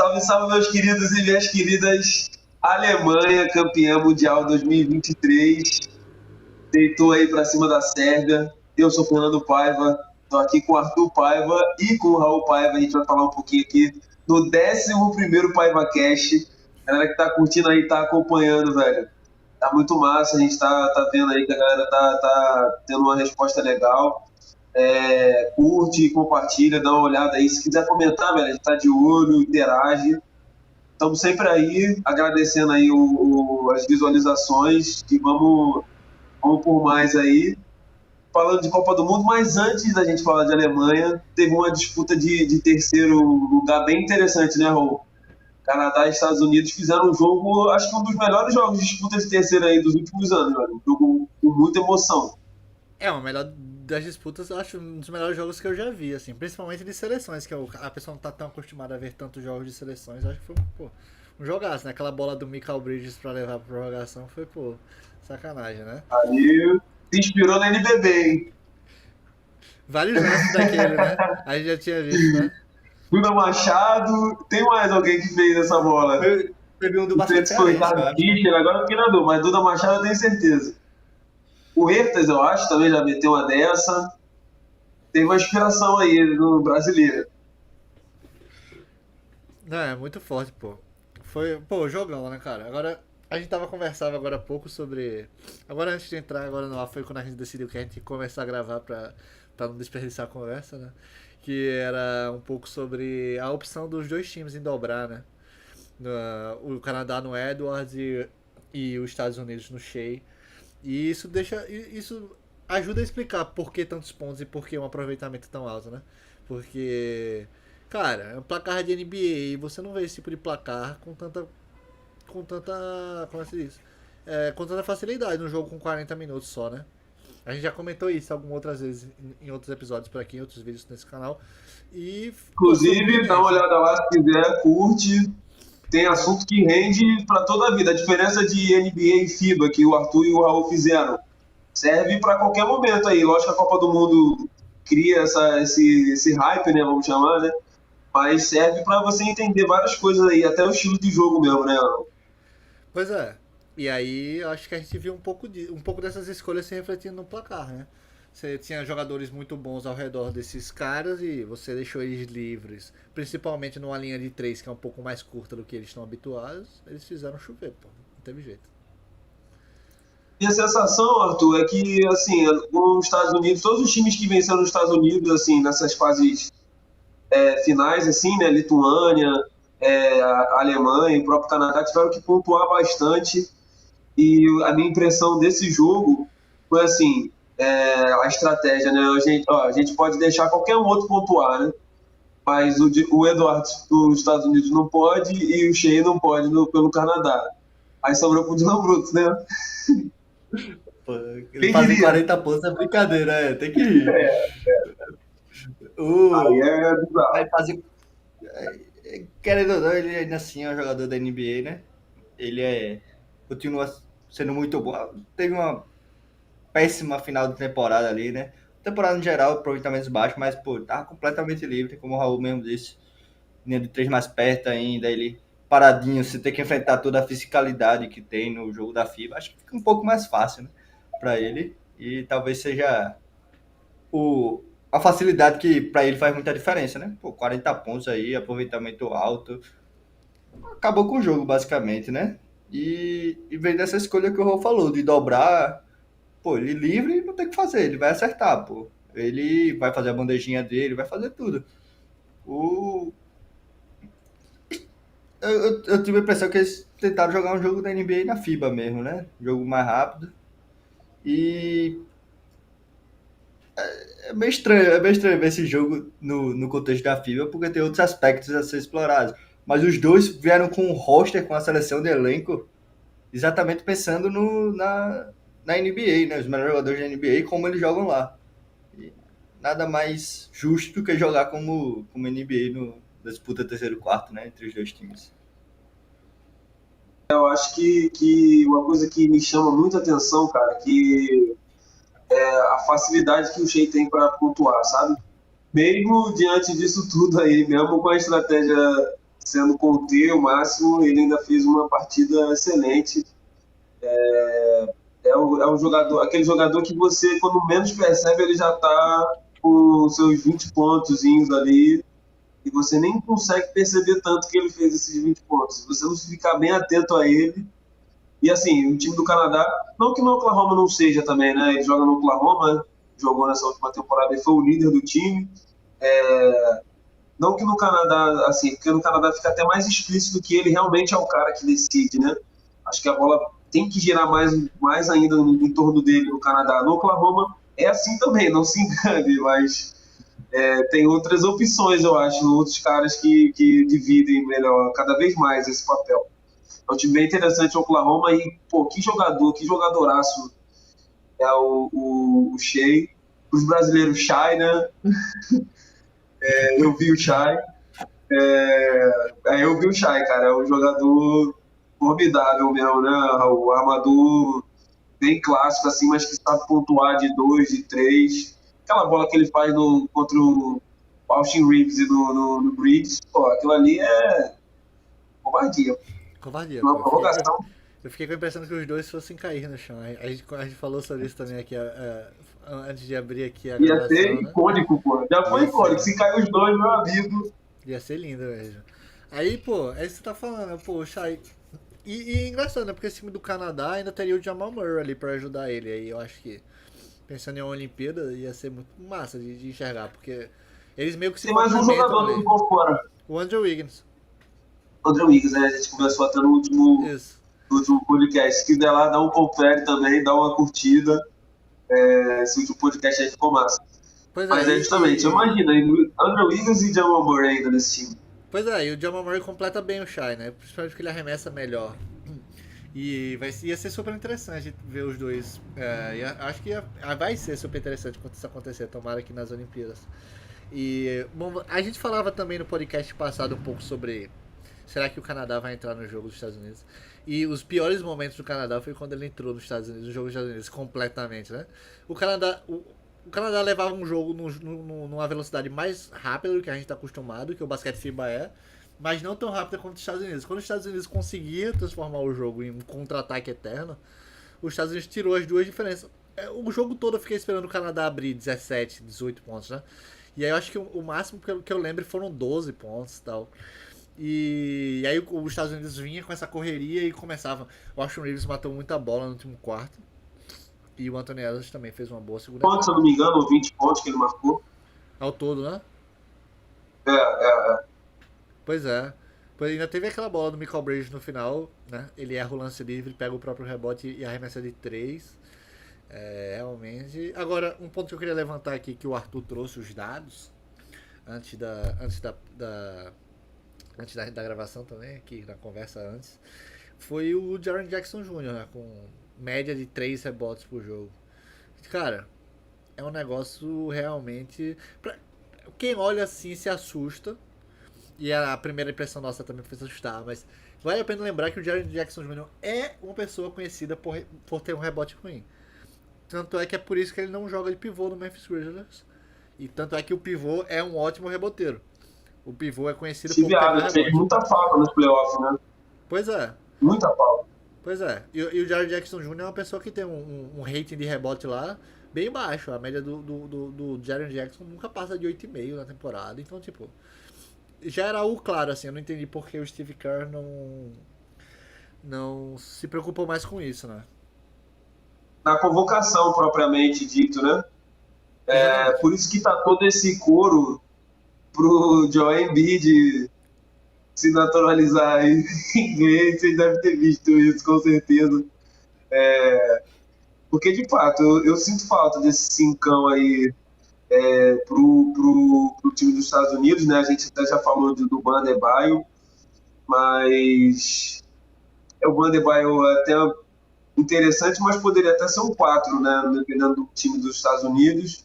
Salve, salve, meus queridos e minhas queridas. Alemanha, campeã mundial 2023, deitou aí pra cima da Sérvia. Eu sou Fernando Paiva, tô aqui com o Arthur Paiva e com o Raul Paiva. A gente vai falar um pouquinho aqui no 11º PaivaCast. A galera que tá curtindo aí, tá acompanhando, velho. Tá muito massa, a gente tá vendo aí que a galera tá tendo uma resposta legal. Curte, compartilha, dá uma olhada aí. Se quiser comentar, velho, a gente tá de olho, interage. Estamos sempre aí, agradecendo aí as visualizações e vamos por mais aí. Falando de Copa do Mundo, mas antes da gente falar de Alemanha, teve uma disputa de terceiro lugar bem interessante, né, Raul? Canadá e Estados Unidos fizeram um jogo, acho que um dos melhores jogos de disputa de terceiro aí dos últimos anos, velho. Um jogo com muita emoção. O melhor das disputas, eu acho um dos melhores jogos que eu já vi, assim, principalmente de seleções, que a pessoa não tá tão acostumada a ver tantos jogos de seleções. Eu acho que foi, um jogaço, né? Aquela bola do Michael Bridges pra levar pra prorrogação foi, sacanagem, né? Ali se inspirou na NBB, hein? Vários lances daquele, né? A gente já tinha visto, né? Duda Machado, tem mais alguém que fez essa bola? Teve um do Não sei se foi Ricardo Fischer, agora eu fiquei na dúvida, mas Duda Machado eu tenho certeza. O Hertas, eu acho, também já meteu uma dessa. Tem uma inspiração aí no brasileiro. Não, é muito forte, pô. Foi, jogão, né, cara? Agora, a gente tava conversando agora há pouco sobre... Agora, antes de entrar agora no ar, foi quando a gente decidiu que a gente ia começar a gravar pra não desperdiçar a conversa, né? Que era um pouco sobre a opção dos dois times em dobrar, né? O Canadá no Edwards e os Estados Unidos no Shea. E isso ajuda a explicar por que tantos pontos e por que um aproveitamento tão alto, né? Porque, cara, é um placar de NBA e você não vê esse tipo de placar com tanta, como é que se diz? Com tanta facilidade num jogo com 40 minutos só, né? A gente já comentou isso algumas outras vezes em outros episódios por aqui, em outros vídeos nesse canal. E, Inclusive, dá uma olhada lá se quiser, curte. Tem assunto que rende para toda a vida. A diferença de NBA e FIBA que o Arthur e o Raul fizeram serve para qualquer momento aí. Lógico que a Copa do Mundo cria esse hype, né? Vamos chamar, né? Mas serve para você entender várias coisas aí, até o estilo de jogo mesmo, né? Pois é. E aí, acho que a gente viu um pouco dessas escolhas se refletindo no placar, né? Você tinha jogadores muito bons ao redor desses caras e você deixou eles livres. Principalmente numa linha de 3 que é um pouco mais curta do que eles estão habituados. Eles fizeram chover, pô. Não teve jeito. E a sensação, Arthur, é que, assim, os Estados Unidos, todos os times que venceram os Estados Unidos, assim, nessas fases finais, assim, né? Lituânia, a Alemanha e o próprio Canadá tiveram que pontuar bastante. E a minha impressão desse jogo foi assim, a estratégia, né? A gente pode deixar qualquer um outro pontuar, né? Mas o Edwards dos Estados Unidos não pode e o Shea não pode pelo Canadá. Aí sobrou pro Dylan Brooks, né? Pô, ele fazer 40 pontos é brincadeira, tem que ir. Aí é bizarro. Vai fazer... Querendo ou não, ele ainda assim é um jogador da NBA, né? Ele continua sendo muito bom. Teve uma péssima final de temporada ali, né? Temporada em geral, aproveitamentos baixos, mas, tava completamente livre, como o Raul mesmo disse. Linha de 3 mais perto ainda, ele paradinho, você tem que enfrentar toda a fisicalidade que tem no jogo da FIBA. Acho que fica um pouco mais fácil, né? Pra ele. E talvez seja a facilidade que pra ele faz muita diferença, né? 40 pontos aí, aproveitamento alto. Acabou com o jogo, basicamente, né? E vem dessa escolha que o Raul falou, de dobrar. Ele livre não tem o que fazer, ele vai acertar, Ele vai fazer a bandejinha dele, vai fazer tudo. Eu tive a impressão que eles tentaram jogar um jogo da NBA na FIBA mesmo, né? Um jogo mais rápido. E é meio estranho ver esse jogo no contexto da FIBA, porque tem outros aspectos a ser explorados. Mas os dois vieram com um roster, com a seleção de elenco, exatamente pensando na NBA, né? Os melhores jogadores da NBA e como eles jogam lá. E nada mais justo do que jogar como NBA na disputa terceiro e quarto, né? Entre os dois times. Eu acho que uma coisa que me chama muita atenção, cara, que a facilidade que o Shea tem para pontuar, sabe? Mesmo diante disso tudo aí, mesmo com a estratégia sendo conter o máximo, ele ainda fez uma partida excelente. É um jogador, aquele jogador que você, quando menos percebe, ele já está com seus 20 pontos ali, e você nem consegue perceber tanto que ele fez esses 20 pontos. Se você não ficar bem atento a ele. E assim, o time do Canadá, não que no Oklahoma não seja também, né? Ele joga no Oklahoma, jogou nessa última temporada e foi o líder do time. Não que no Canadá, assim, porque no Canadá fica até mais explícito que ele realmente é o cara que decide, né? Acho que a bola tem que girar mais ainda em torno dele no Canadá. No Oklahoma é assim também, não se engane, mas tem outras opções, eu acho, outros caras que dividem melhor, cada vez mais esse papel. É um time bem interessante, o Oklahoma, e, pô, que jogadoraço é o Shai. Os brasileiros, Shai, né? Eu vi o Shai. Eu vi o Shai, cara, é um jogador formidável mesmo, né? O armador bem clássico, assim, mas que sabe pontuar de 2, de 3. Aquela bola que ele faz contra o Austin Reeves e no Bridges, pô, aquilo ali é covardia. Uma prorrogação. Eu fiquei com a impressão que os dois fossem cair no chão. A gente falou sobre isso também aqui, antes de abrir aqui a gravação. Ia ser icônico, pô. Já foi icônico. Se cair os dois, meu amigo. Ia ser lindo mesmo. Aí, pô, é isso que você tá falando, pô, o Shai. E é engraçado, né? Porque esse time do Canadá ainda teria o Jamal Murray ali pra ajudar ele. Aí eu acho que, pensando em uma Olimpíada, ia ser muito massa de enxergar, porque eles meio que se tem mais um jogador que ficou fora. O Andrew Wiggins. Andrew Wiggins, né? A gente conversou até no último podcast. Se quiser lá, dá um confere também, dá uma curtida. Esse último podcast aí ficou massa. Mas justamente, imagina, Andrew Wiggins e Jamal Murray ainda nesse time. Pois é, e o Jamal Murray completa bem o Shai, né? Principalmente porque ele arremessa melhor. E ia ser super interessante ver os dois. Acho que vai ser super interessante quando isso acontecer, tomara aqui nas Olimpíadas. E, bom, a gente falava também no podcast passado um pouco sobre será que o Canadá vai entrar no jogo dos Estados Unidos. E os piores momentos do Canadá foi quando ele entrou nos Estados Unidos, no jogo dos Estados Unidos, completamente, né? O Canadá levava um jogo numa velocidade mais rápida do que a gente está acostumado, que o basquete FIBA mas não tão rápida quanto os Estados Unidos. Quando os Estados Unidos conseguia transformar o jogo em um contra-ataque eterno, os Estados Unidos tirou as duas diferenças. O jogo todo eu fiquei esperando o Canadá abrir 17, 18 pontos, né? E aí eu acho que o máximo que eu lembro foram 12 pontos e tal. E aí os Estados Unidos vinha com essa correria e começava. O Austin Reeves matou muita bola no último quarto. E o Anthony Edwards também fez uma boa segunda. Pontos, se eu não me engano, 20 pontos que ele marcou. Ao todo, né? Pois é. Ainda teve aquela bola do Michael Bridges no final, né? Ele erra o lance livre, pega o próprio rebote e arremessa de 3. Realmente. Agora, um ponto que eu queria levantar aqui, que o Arthur trouxe os dados antes da gravação também, aqui na conversa antes, foi o Jaren Jackson Jr., né? Com média de 3 rebotes por jogo. Cara, é um negócio realmente... Quem olha assim se assusta. E a primeira impressão nossa também foi se assustar. Mas vale a pena lembrar que o Jaren Jackson Jr. é uma pessoa conhecida por ter um rebote ruim. Tanto é que é por isso que ele não joga de pivô no Memphis Grizzlies. E tanto é que o pivô é um ótimo reboteiro. O pivô é conhecido por pegar rebote. Fez muita falta nos playoffs, né? Pois é. Muita falta. Pois é. E o Jaren Jackson Jr. é uma pessoa que tem um rating de rebote lá bem baixo. A média do Jaren Jackson nunca passa de 8,5 na temporada. Então, tipo, já era claro, assim. Eu não entendi por que o Steve Kerr não se preocupou mais com isso, né? Na convocação, propriamente dito, né? Por isso que tá todo esse coro pro Joel Embiid se naturalizar em inglês. Vocês devem ter visto isso, com certeza. Porque, de fato, eu sinto falta desse cincão aí pro time dos Estados Unidos, né? A gente até já falou do Bam Adebayo, mas o Bam Adebayo é até interessante, mas poderia até ser um 4, né? Dependendo do time dos Estados Unidos.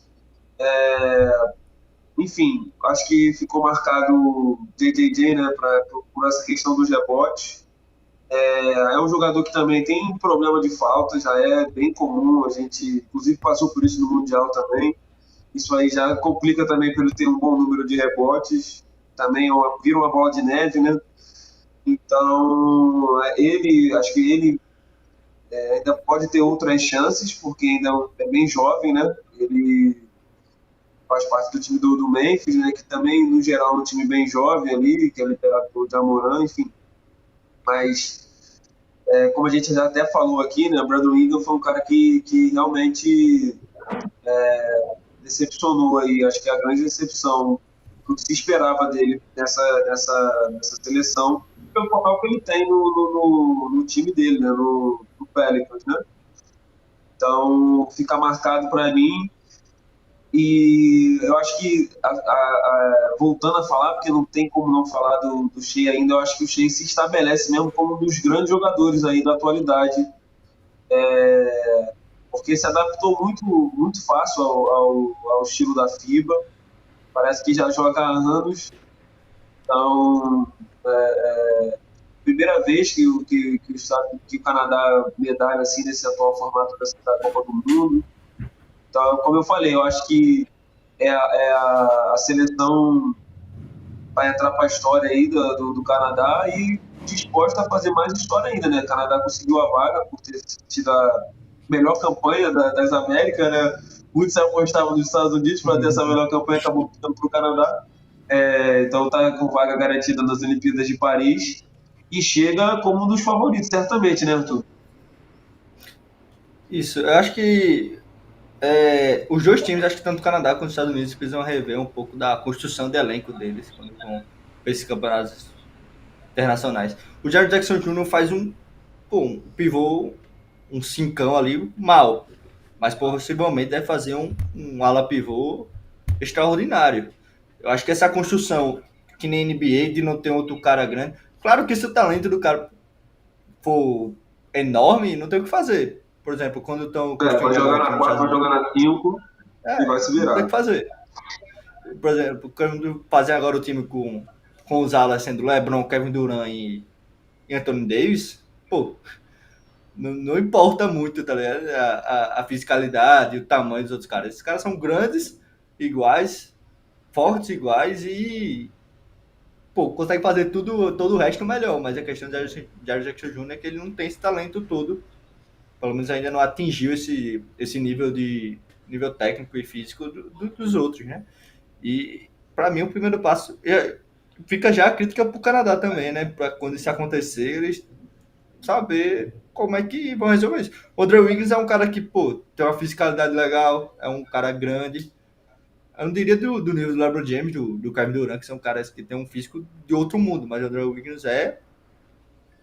Enfim, acho que ficou marcado o JJJ, né, por essa questão dos rebotes. É um jogador que também tem problema de falta, já é bem comum, a gente inclusive passou por isso no Mundial também. Isso aí já complica também por ele ter um bom número de rebotes. também vira uma bola de neve, né? Então, acho que ele ainda pode ter outras chances, porque ainda é bem jovem, né? Ele faz parte do time do Memphis, né? Que também, no geral, é um time bem jovem ali, que é liderado pelo Jamoran, enfim. Mas, como a gente já até falou aqui, né? O Brandon Ingram foi um cara que realmente decepcionou aí. Acho que é a grande decepção do que se esperava dele nessa seleção, pelo papel que ele tem no time dele, né? No Pelicans, né? Então, fica marcado para mim. E eu acho que, voltando a falar, porque não tem como não falar do Shea ainda, eu acho que o Shea se estabelece mesmo como um dos grandes jogadores aí da atualidade, porque se adaptou muito, muito fácil ao estilo da FIBA, parece que já joga há anos, então, primeira vez que o Canadá medalha assim, nesse atual formato da Copa do Mundo. Então, como eu falei, eu acho que a seleção vai entrar para a história aí do Canadá e disposta a fazer mais história ainda, né? O Canadá conseguiu a vaga por ter tido a melhor campanha das Américas, né? Muitos apostavam nos Estados Unidos para ter essa melhor campanha, acabou ficando para o Canadá. Então tá com vaga garantida nas Olimpíadas de Paris e chega como um dos favoritos, certamente, né, Arthur? Isso, eu acho que os dois times, acho que tanto o Canadá quanto os Estados Unidos, precisam rever um pouco da construção de elenco deles quando vão para esses campeonatos internacionais. O Jared Jackson Jr. faz um pivô, um cincão ali, mal, mas possivelmente deve fazer um ala pivô extraordinário. Eu acho que essa construção, que nem NBA, de não ter outro cara grande, claro que se o talento do cara for enorme, não tem o que fazer. Por exemplo, quando estão Vai jogar na 4, vai jogar na 5 e vai se virar. Não tem o que fazer. Por exemplo, quando fazer agora o time com os alas sendo LeBron, Kevin Durant e Anthony Davis, não importa muito, tá ligado? A fisicalidade, o tamanho dos outros caras. Esses caras são grandes, iguais, fortes iguais e consegue fazer todo o resto melhor, mas a questão de Jared Jackson Jr. é que ele não tem esse talento todo, pelo menos ainda não atingiu esse nível técnico e físico dos outros, né? E para mim o primeiro passo fica já a crítica pro Canadá também, né? Para quando isso acontecer, eles saber como é que vão resolver isso. O Andrew Wiggins é um cara que, tem uma fisicalidade legal, é um cara grande. Eu não diria do nível do LeBron James, do Kevin Durant, que são caras que tem um físico de outro mundo, mas o Andrew Wiggins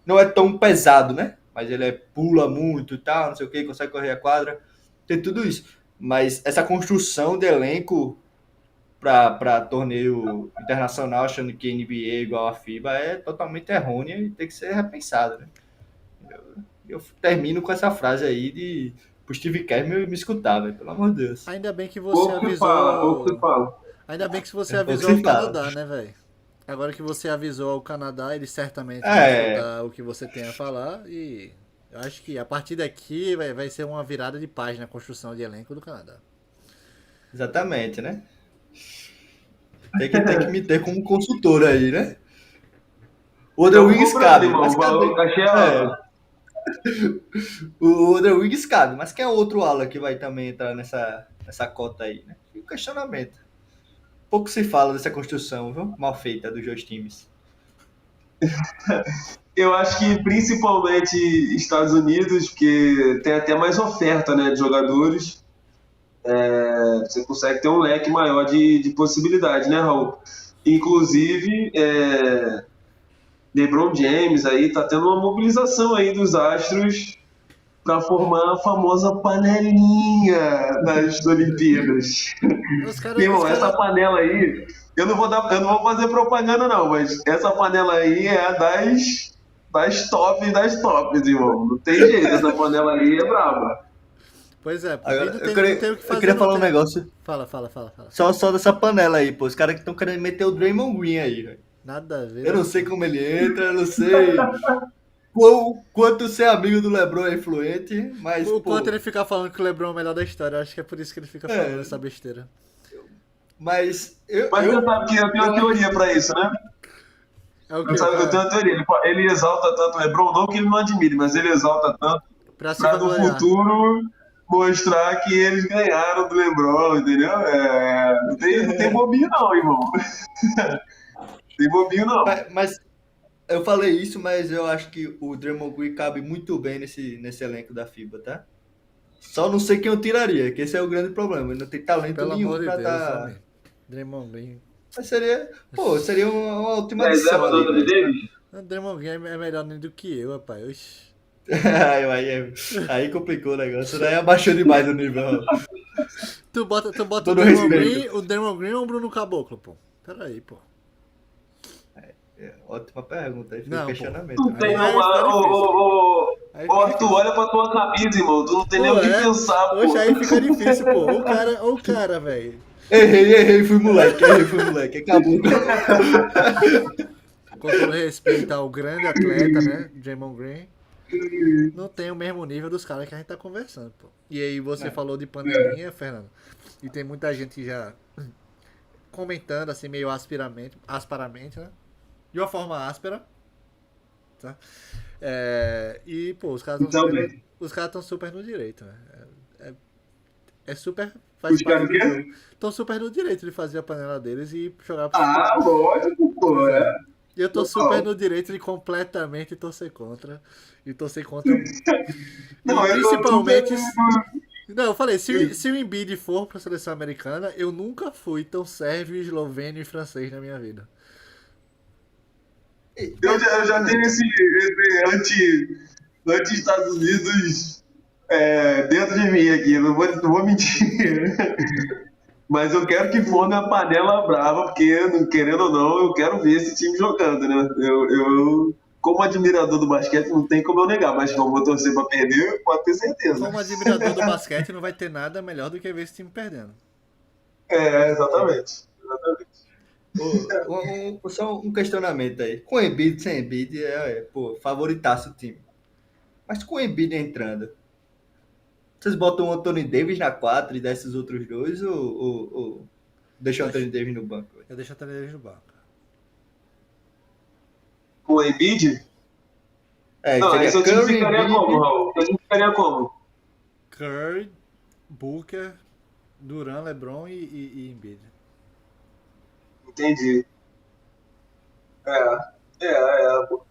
não é tão pesado, né? Mas ele pula muito e tal, não sei o que, consegue correr a quadra, tem tudo isso. Mas essa construção de elenco para torneio internacional, achando que NBA é igual a FIBA, é totalmente errônea e tem que ser repensada, né? Eu termino com essa frase aí de pro Steve Kerr me escutar, velho, pelo amor de Deus. Ainda bem que você avisou. Pouco se fala. Ainda bem que você avisou o Canadá, né, velho? Agora que você avisou ao Canadá, eles certamente vão escutar o que você tem a falar e eu acho que a partir daqui vai ser uma virada de página na construção de elenco do Canadá. Exatamente, né? Tem que me ter como consultor aí, né? O Andrew Wiggins cabe, mas o Andrew Wiggins cabe, mas quem é outro ala que vai também entrar nessa cota aí, né? E o questionamento. Pouco se fala dessa construção, viu? Mal feita dos dois times. Eu acho que principalmente Estados Unidos, porque tem até mais oferta, né, de jogadores. Você consegue ter um leque maior de possibilidades, né, Raul? Inclusive, LeBron James aí tá tendo uma mobilização aí dos astros para formar a famosa panelinha das Olimpíadas. Irmão, essa panela aí, eu não vou fazer propaganda não, mas essa panela aí é a das tops, irmão. Não tem jeito, essa panela aí é braba. Pois é, agora, eu queria falar um negócio. Fala. Só dessa panela aí, pô. Os caras que estão querendo meter o Draymond Green aí, velho. Nada a ver. Eu não sei como ele entra, eu não sei quanto ser amigo do LeBron é influente, mas. O quanto ele fica falando que o LeBron é o melhor da história, eu acho que é por isso que ele fica falando essa besteira. Mas Mas você sabe que eu tenho uma teoria pra isso, né? É o Você que, sabe que eu cara? tenho uma teoria. Ele exalta tanto o LeBron, não que ele não admire, mas ele exalta tanto Pra se pra no vangloriar. futuro mostrar que eles ganharam do LeBron, entendeu? Não tem bobinho não, irmão. Tem bobinho não. mas eu falei isso, mas eu acho que o Draymond Green cabe muito bem nesse elenco da FIBA, tá? Só não sei quem eu tiraria, que esse é o grande problema. Ele não tem talento Pelo nenhum amor de pra Deus, dar. homem. Draymond Green. Mas seria uma última adição Reserva do ali, Anthony velho. Davis? O Draymond Green é melhor nem do que eu, rapaz. Oxi. Aí complicou o negócio, daí abaixou demais o nível. Tu bota Todo o Draymond Green ou o Bruno Caboclo, pô? Peraí, pô. Ótima pergunta, aí fica Não, o pô. questionamento. Tu tem Aí uma. fica difícil. Aí Ô, fica Arthur, difícil. olha pra tua camisa, irmão. Tu não tem nem o Pô, que é? pensar, pô. Oxe, aí fica difícil, pô. O cara, velho. Errei, fui moleque, acabou. Com todo respeito ao grande atleta, né? Draymond Green. Não tem o mesmo nível dos caras que a gente tá conversando, pô. E aí você falou de panelinha, Fernando. E tem muita gente já comentando assim, meio asperamente, né? De uma forma áspera. Tá? E, pô, os caras estão super no direito, né? É super. Faz Os caras parte do o quê? jogo. Estão super no direito de fazer a panela deles e jogar pro Ah, lógico, pô. E eu tô super no direito de completamente torcer contra. E torcer contra. Não, e eu tô principalmente. super- Não, eu falei, se o Embiid for pra seleção americana, eu nunca fui tão sérvio, eslovênio e francês na minha vida. Eu já tenho esse anti-Estados Unidos dentro de mim aqui, não vou mentir. Mas eu quero que for na panela brava, porque, querendo ou não, eu quero ver esse time jogando, né? Eu, como admirador do basquete, não tem como eu negar, mas como eu vou torcer pra perder, pode ter certeza. Como admirador do basquete, não vai ter nada melhor do que ver esse time perdendo. Exatamente. Só um questionamento aí. Com Embiid, sem Embiid, favoritasse o time. Mas com o Embiid entrando, vocês botam o Anthony Davis na 4 e desses outros dois ou deixam o Anthony Davis no banco? Eu deixo a Tele no banco. O Embiid? Não, seria esse time Curry, ficaria Embiid. como, Raul? Esse time ficaria como? Curry, Booker, Duran, LeBron e Embiid. Entendi.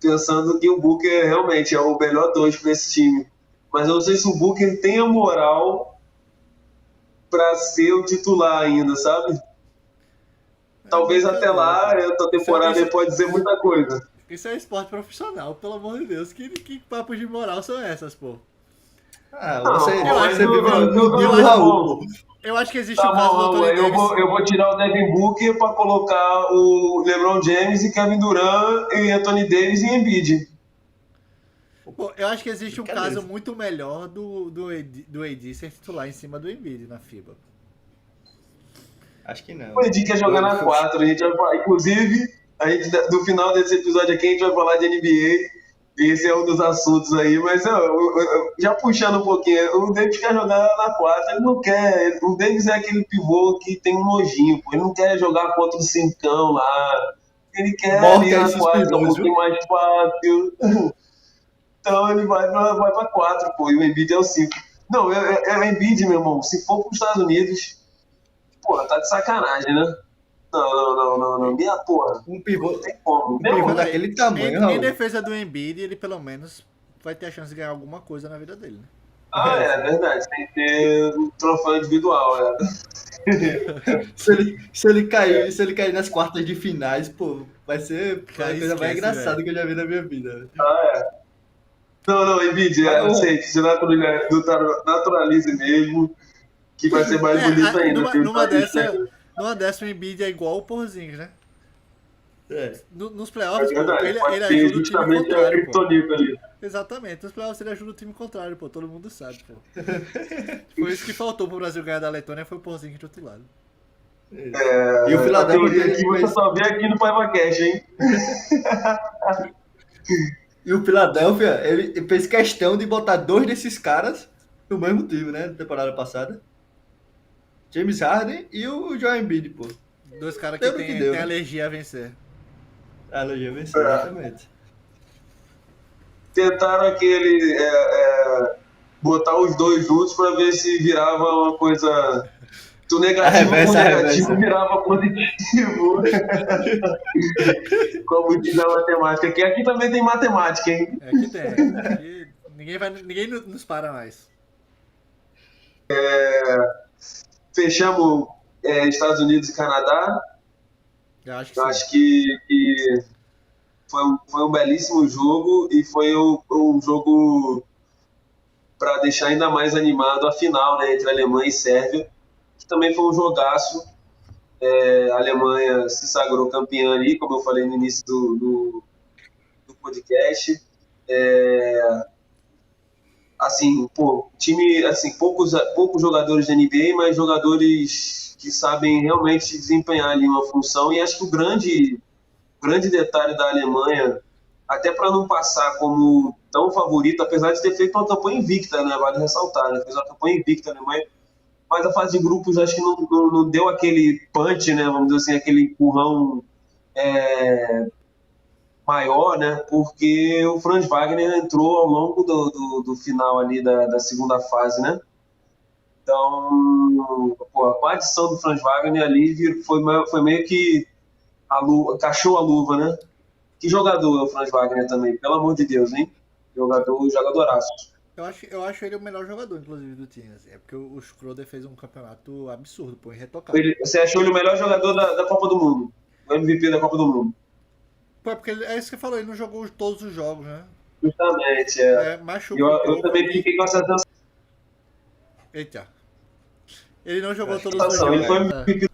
Pensando que o Booker realmente é o melhor dois para esse time. Mas eu não sei se o Booker tem a moral para ser o titular ainda, sabe? Talvez até lá, essa temporada ele pode dizer muita coisa. Isso é esporte profissional, pelo amor de Deus. Que papos de moral são essas, pô? Você vive no mundo eu do acho- Raul, pô. Eu acho que existe Tá o caso do bom, Anthony eu Davis. vou tirar o Devin Booker para colocar o LeBron James e Kevin Durant e Anthony Davis e Embiid. Pô, eu acho que existe um Beleza. caso muito melhor do AD ser titular em cima do Embiid na FIBA. Acho que não. O Embiid quer jogar na 4, a gente vai falar. Inclusive, no final desse episódio aqui, a gente vai falar de NBA. Esse é um dos assuntos aí, mas já puxando um pouquinho, o Davis quer jogar na 4, ele não quer. O Davis é aquele pivô que tem um nojinho, pô, ele não quer jogar contra o cincão lá. Ele quer Morta ir na esses 4, pivôs, um pouquinho mais fácil. Então ele vai pra 4, pô, e o Embiid é o 5. Não, é o Embiid, meu irmão. Se for pros Estados Unidos, pô, tá de sacanagem, né? Não. Minha porra. Um pivô, Não tem como. pivô daquele tamanho, Em Raul. defesa do Embiid, ele pelo menos vai ter a chance de ganhar alguma coisa na vida dele, né? É verdade. Tem que ter um troféu individual, Se ele cair nas quartas de finais, pô, vai ser a Cara, coisa mais esquece, engraçada velho. que eu já vi na minha vida. Não, Embiid, aceite. Você naturalize mesmo, que vai ser mais bonito ainda. Numa dessa, o Embiid é igual o Porzingis, né? Nos É playoffs, pô, verdade, ele pode ser ajuda o time justamente a contrário, pô. criptonita ali. Exatamente, nos playoffs ele ajuda o time contrário, pô, todo mundo sabe, pô. Foi isso que faltou pro Brasil ganhar da Letônia, foi o Porzingis do outro lado. E o A Philadelphia teoria aqui você só vê aqui no PaivaCast, hein? E o Philadelphia, ele fez questão de botar dois desses caras no mesmo time, né? Na temporada passada. James Harden e o Joel Embiid, pô. Dois caras que Deu no que tem deu, né? alergia a vencer. A logia venceu, exatamente. Tentaram botar os dois juntos para ver se virava uma coisa. Se o negativo com A negativo reversa. virava positivo. Como diz a matemática. Que aqui também tem matemática, hein? É que tem. Aqui ninguém nos para mais. Fechamos Estados Unidos e Canadá. Eu acho que Eu sim. acho que foi um belíssimo jogo e foi um jogo para deixar ainda mais animado a final, né, entre Alemanha e Sérvia, que também foi um jogaço. A Alemanha se sagrou campeã ali, como eu falei no início do podcast. Assim, time, assim, poucos jogadores da NBA, mas jogadores que sabem realmente desempenhar ali uma função. E acho que o grande detalhe da Alemanha, até para não passar como tão favorito, apesar de ter feito uma campanha invicta, né? Vale ressaltar, né? Fez uma campanha invicta a Alemanha, mas a fase de grupos acho que não deu aquele punch, né? Vamos dizer assim, aquele empurrão maior, né? Porque o Franz Wagner entrou ao longo do final ali da segunda fase, né? Então, com a adição do Franz Wagner ali foi meio que cachou a luva, né? Que jogador é o Franz Wagner também, pelo amor de Deus, hein? Jogadoraço. Eu acho ele o melhor jogador, inclusive, do time. Assim. É porque o Schroeder fez um campeonato absurdo, pô, irretocável. Você achou ele o melhor jogador da Copa do Mundo? O MVP da Copa do Mundo? Pô, é porque é isso que você falou, ele não jogou todos os jogos, né? Justamente, Machucou um Eu pouco. também fiquei com essa sensação. Eita. Ele não jogou Acho que todos os jogos. Ele foi É. MVP.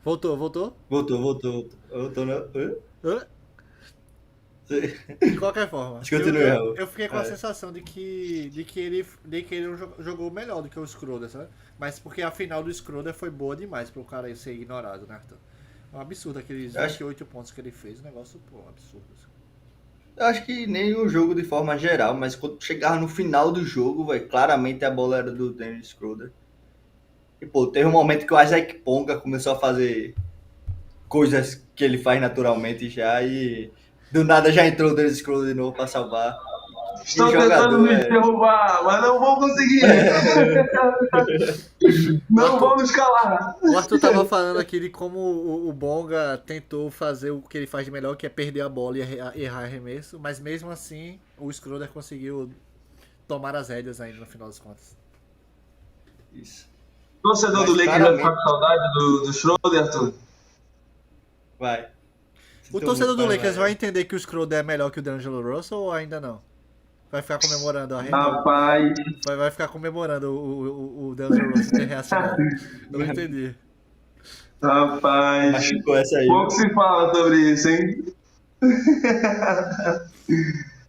Voltou? Voltou, não. Hã? De qualquer forma, Acho que continue, Raul. eu fiquei com a sensação de que ele jogou melhor do que o Schroeder, sabe? Mas porque a final do Schroeder foi boa demais pro cara ser ignorado, né, Arthur? É um absurdo aqueles 28 pontos que ele fez, um negócio, pô, absurdo. Assim. Eu acho que nem o jogo de forma geral, mas quando chegava no final do jogo, véio, claramente a bola era do Dennis Schroeder. E, pô, teve um momento que o Isaac Ponga começou a fazer coisas que ele faz naturalmente já e do nada já entrou o Dennis Schroeder de novo pra salvar. Estão tentando me derrubar, mas não vão conseguir. Não vão nos calar. O Arthur tava falando aqui de como o Bonga tentou fazer o que ele faz de melhor, que é perder a bola e errar arremesso, mas mesmo assim o Schroeder conseguiu tomar as rédeas ainda no final das contas. Isso. O torcedor Mas do Lakers vai claramente- ficar com saudade do Schroeder, Arthur? Vai. O torcedor do Lakers vai entender que o Schroeder é melhor que o D'Angelo Russell ou ainda não? Vai ficar comemorando a Rapaz, vai ficar comemorando o D'Angelo Russell ter reacionado. Eu não entendi. rapaz. Machucou essa aí. Pouco se fala sobre isso, hein?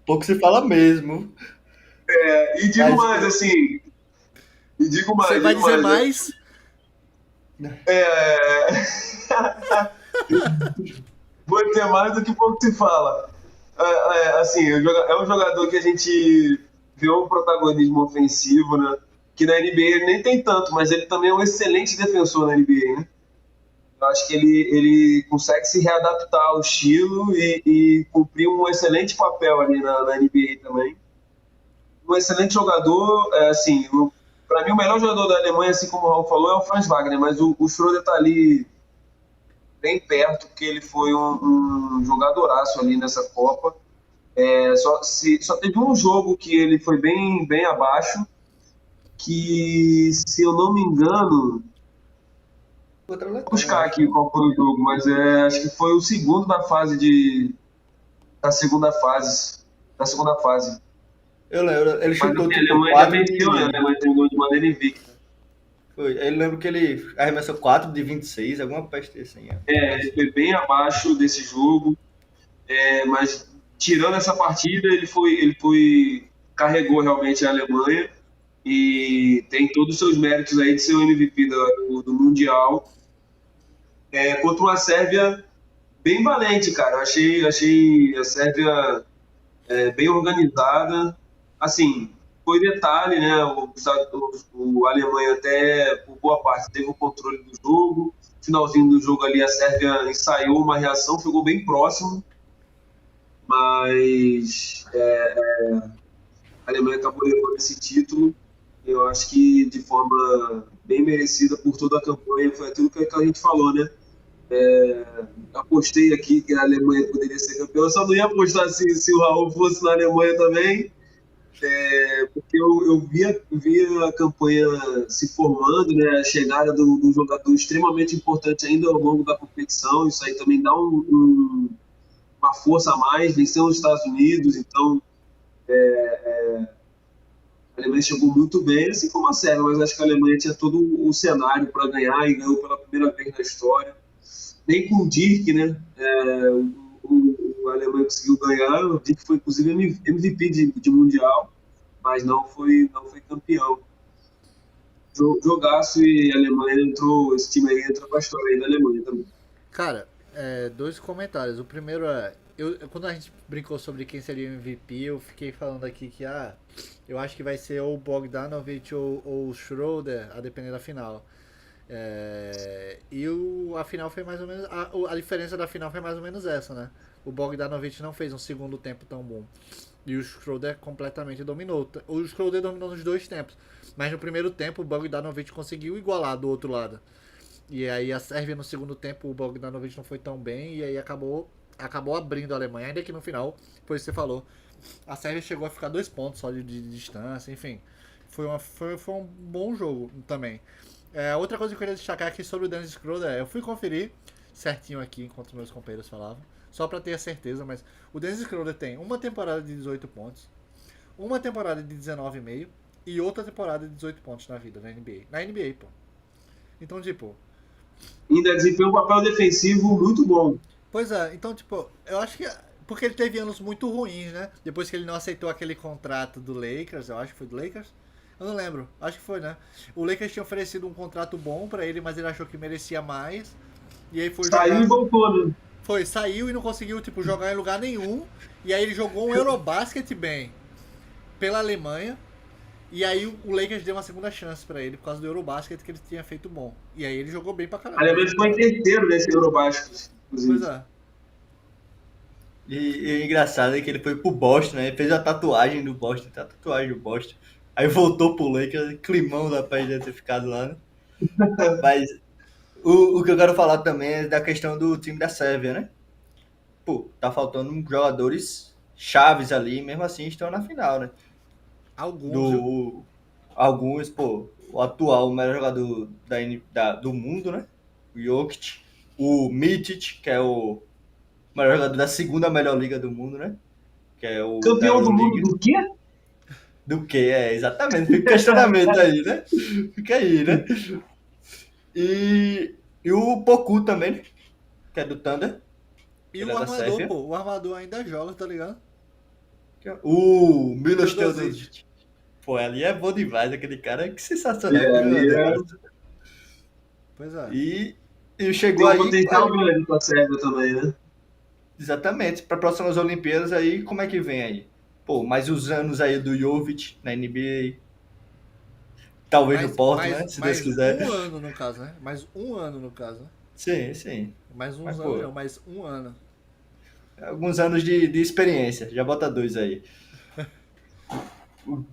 Pouco se fala mesmo. E digo Mas- mais, assim. E digo mais. Você vai digo dizer mais. Vou dizer mais do que pouco se fala. Assim, é um jogador que a gente vê um protagonismo ofensivo, né? Que na NBA ele nem tem tanto, mas ele também é um excelente defensor na NBA, né? Eu acho que ele consegue se readaptar ao estilo e cumprir um excelente papel ali na NBA também. Um excelente jogador, assim, para mim o melhor jogador da Alemanha, assim como o Raul falou, é o Franz Wagner, mas o Schroeder tá ali bem perto, porque ele foi um jogadoraço ali nessa Copa. Só teve um jogo que ele foi bem, bem abaixo, que, se eu não me engano, vou buscar aqui qual foi o jogo, mas acho que foi o segundo da segunda fase. Eu lembro, ele Mas chutou a tipo Alemanha 4 venceu, né? A Alemanha terminou de maneira invicta. Foi. Eu lembro que ele arremessou 4 de 26, alguma peste assim. Ele foi bem abaixo desse jogo, mas tirando essa partida, ele carregou realmente a Alemanha e tem todos os seus méritos aí de ser o MVP do Mundial. Contra uma Sérvia bem valente, cara. Eu achei a Sérvia bem organizada. Assim, foi detalhe, né? A Alemanha até, por boa parte, teve o controle do jogo, finalzinho do jogo ali a Sérvia ensaiou uma reação, ficou bem próximo, mas a Alemanha acabou levando esse título. Eu acho que de forma bem merecida por toda a campanha, foi aquilo que a gente falou, né? Apostei aqui que a Alemanha poderia ser campeã. Eu só não ia apostar se o Raul fosse na Alemanha também, porque eu via a campanha se formando, né? A chegada do jogador extremamente importante ainda ao longo da competição. Isso aí também dá uma força a mais. Venceu os Estados Unidos, então a Alemanha chegou muito bem, assim como a Sérvia, mas acho que a Alemanha tinha todo o cenário para ganhar e ganhou pela primeira vez na história. Nem com o Dirk, né? A Alemanha conseguiu ganhar. O Dirk foi, inclusive, MVP de Mundial, mas não foi campeão. Jogaço, e a Alemanha entrou, esse time aí entra pra história aí da Alemanha também. Cara, dois comentários. O primeiro quando a gente brincou sobre quem seria o MVP, eu fiquei falando aqui que eu acho que vai ser ou o Bogdanovic ou o Schroeder, a depender da final. A final foi mais ou menos. A diferença da final foi mais ou menos essa, né? O Bogdanovic não fez um segundo tempo tão bom. E o Schroeder completamente dominou. O Schroeder dominou nos dois tempos. Mas no primeiro tempo o Bogdanovic conseguiu igualar do outro lado. E aí a Sérvia no segundo tempo, o Bogdanovic não foi tão bem. E aí acabou abrindo a Alemanha. Ainda que no final, foi o que você falou, a Sérvia chegou a ficar 2 pontos só de distância. Enfim, foi um bom jogo também. Outra coisa que eu queria destacar aqui sobre o Dennis Schroeder, eu fui conferir certinho aqui enquanto meus companheiros falavam, só pra ter a certeza, mas o Dennis Schroeder tem uma temporada de 18 pontos, uma temporada de 19,5 e outra temporada de 18 pontos na vida, na NBA. Na NBA, pô. Então, tipo... Ainda desempenhou um papel defensivo muito bom. Pois é, então, tipo, eu acho que... Porque ele teve anos muito ruins, né? Depois que ele não aceitou aquele contrato do Lakers, eu acho que foi do Lakers. Eu não lembro, acho que foi, né? O Lakers tinha oferecido um contrato bom pra ele, mas ele achou que merecia mais. E aí foi Saiu e voltou, né? Saiu e não conseguiu, tipo, jogar em lugar nenhum. E aí ele jogou um Eurobasket bem pela Alemanha. E aí o Lakers deu uma segunda chance pra ele por causa do Eurobasket que ele tinha feito bom. E aí ele jogou bem pra caramba. A Alemanha ficou em terceiro nesse Eurobasket, inclusive. Pois é. E o engraçado é que ele foi pro Boston, né? Ele fez a tatuagem do Boston, a tatuagem do Boston. Aí voltou pro Lakers, climão da paz de ter ficado lá, né? Mas o que eu quero falar também é da questão do time da Sérvia, né? Pô, tá faltando jogadores chaves ali, mesmo assim estão na final, né? Alguns, pô, o atual melhor jogador do mundo, né? O Jokic, o Mitic, que é o melhor jogador da segunda melhor liga do mundo, né? Que é o campeão do mundo do quê? Do que, exatamente. Fica o questionamento aí, né? Fica aí, né? E o Poku também, né? Que é do Thunder. E o armador, pô, o armador ainda joga, tá ligado? O Milos Teodosic. Pô, ali é bom demais, aquele cara, que sensacional. Pois é. E chegou aí... Tem um potencial grande pra Sérvia também, né? Exatamente. Para próximas Olimpíadas aí, como é que vem aí? Pô, mais os anos aí do Jovic na NBA. Talvez no Porto, né? Se Deus quiser. Mais um ano no caso, né? Mais um ano no caso, né? Sim. Mais uns anos, não, mais um ano. Alguns anos de experiência. Já bota 2 aí.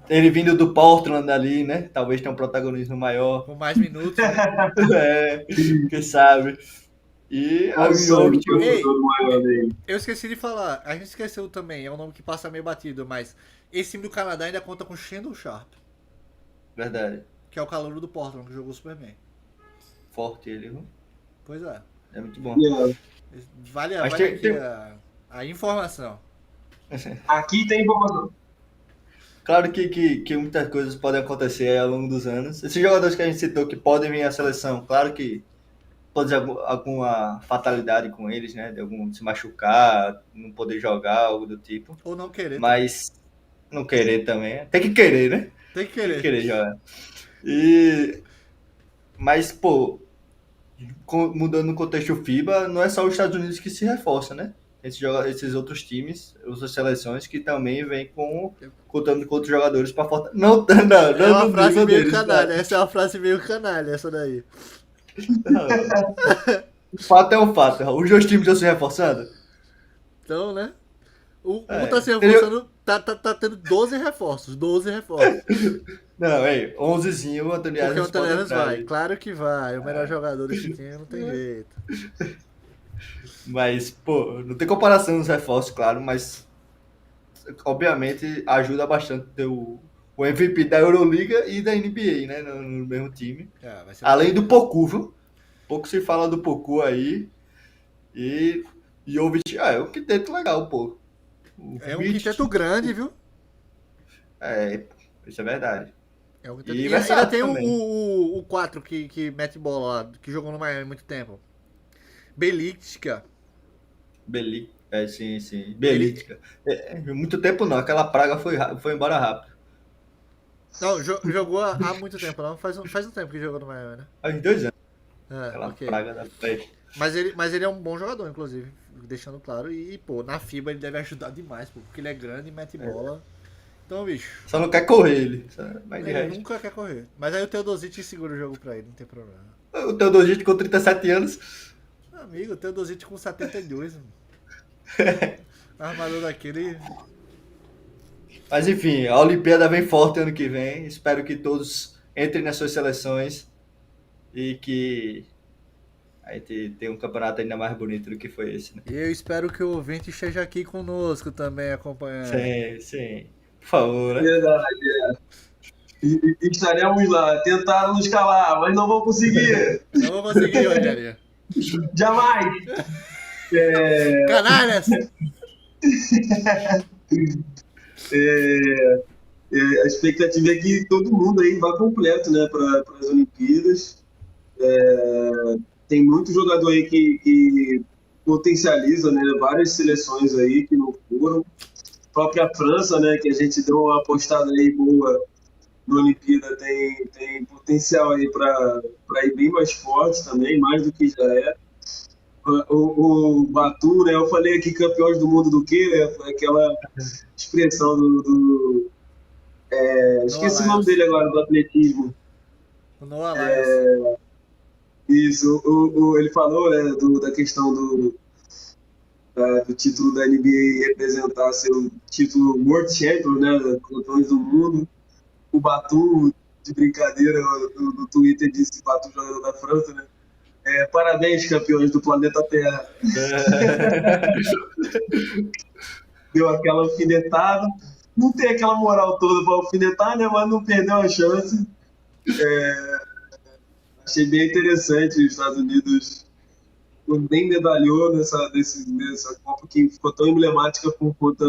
Ele vindo do Portland ali, né? Talvez tenha um protagonismo maior. Com mais minutos, né? Quem sabe. E o Jokic... Eu esqueci de falar. A gente esqueceu também. É um nome que passa meio batido, mas esse time do Canadá ainda conta com Shandon Sharp. Verdade. Que é o calouro do Portland, que jogou super bem. Forte ele, viu? Pois é. É muito bom. Vale a informação. Aqui tem informação. Claro que muitas coisas podem acontecer aí ao longo dos anos. Esses jogadores que a gente citou que podem vir à seleção, claro que pode ter alguma fatalidade com eles, né? De algum se machucar, não poder jogar, algo do tipo. Ou não querer. Mas não querer também. Tem que querer, né? Tem que querer. Tem que querer jogar. Mas, pô, mudando no contexto FIBA, não é só os Estados Unidos que se reforça, né? Esses outros times, outras seleções que também vêm contando com outros jogadores para fortalecer. Não, é uma frase meio canalha. Essa é uma frase meio canalha, essa daí. O fato é um fato. Os dois times estão se reforçando. Então, né? Um É, tá se entendeu? reforçando, tá tendo 12 reforços. 12 reforços. Não, 11zinho, o Antônio Porque o Adams pode Antônio entrar vai. aí. Claro que vai. O melhor jogador desse time não tem jeito. Mas, pô, não tem comparação nos reforços, claro, mas obviamente ajuda bastante ter o MVP da Euroliga e da NBA, né? No mesmo time. Ah, vai ser Além do Poku, viu? Pouco se fala do Poku aí. E Jovic, é um quinteto legal, pô. O É um Mitch, quinteto grande, viu? isso é verdade. É um quinteto... E E ainda versátil tem também. o 4 que mete bola lá, que jogou no Miami há muito tempo. Belichica. Sim, sim. Ele. Belítica. Muito tempo não, aquela praga foi embora rápido. Não, jogou há muito tempo, não. Faz um tempo que jogou no Miami, né? Faz 2 anos, É, aquela ok. praga da peste. Mas ele é um bom jogador, inclusive. Deixando claro. E, pô, na FIBA ele deve ajudar demais, pô. Porque ele é grande e mete bola. Então, bicho. Só não quer correr ele. Mas de Ele resto. nunca quer correr. Mas aí o Teodosic segura o jogo pra ele, não tem problema. O Teodosito com 37 anos. Amigo, o Teodosic com 72, mano. Armador daquele. Mas enfim, a Olimpíada vem forte ano que vem. Espero que todos entrem nas suas seleções e que a gente tenha um campeonato ainda mais bonito do que foi esse, né? E eu espero que o ouvinte esteja aqui conosco também acompanhando. Sim, sim. Por favor, né? Verdade. E estaremos lá, tentaram nos calar, mas não vão conseguir. Não vou conseguir, Rogério. Jamais. Canalhas! A expectativa é que todo mundo aí vá completo, né, para as Olimpíadas. Tem muito jogador aí que potencializa, né, várias seleções aí que não foram. A própria França, né, que a gente deu uma apostada aí boa na Olimpíada, tem potencial aí para ir bem mais forte também, mais do que já é. O Batum, né, eu falei aqui campeões do mundo do quê, né, aquela expressão esqueci o nome dele agora, do atletismo. O Noah Lyles. Isso, ele falou, né, da questão do título da NBA representar seu título World Champion, né, campeões do mundo. O Batum, de brincadeira, no Twitter disse, Batum, jogador da França, né, parabéns, campeões do planeta Terra. Deu aquela alfinetada. Não tem aquela moral toda para alfinetar, né, mas não perdeu a chance. Achei bem interessante os Estados Unidos nem medalhou nessa Copa que ficou tão emblemática por conta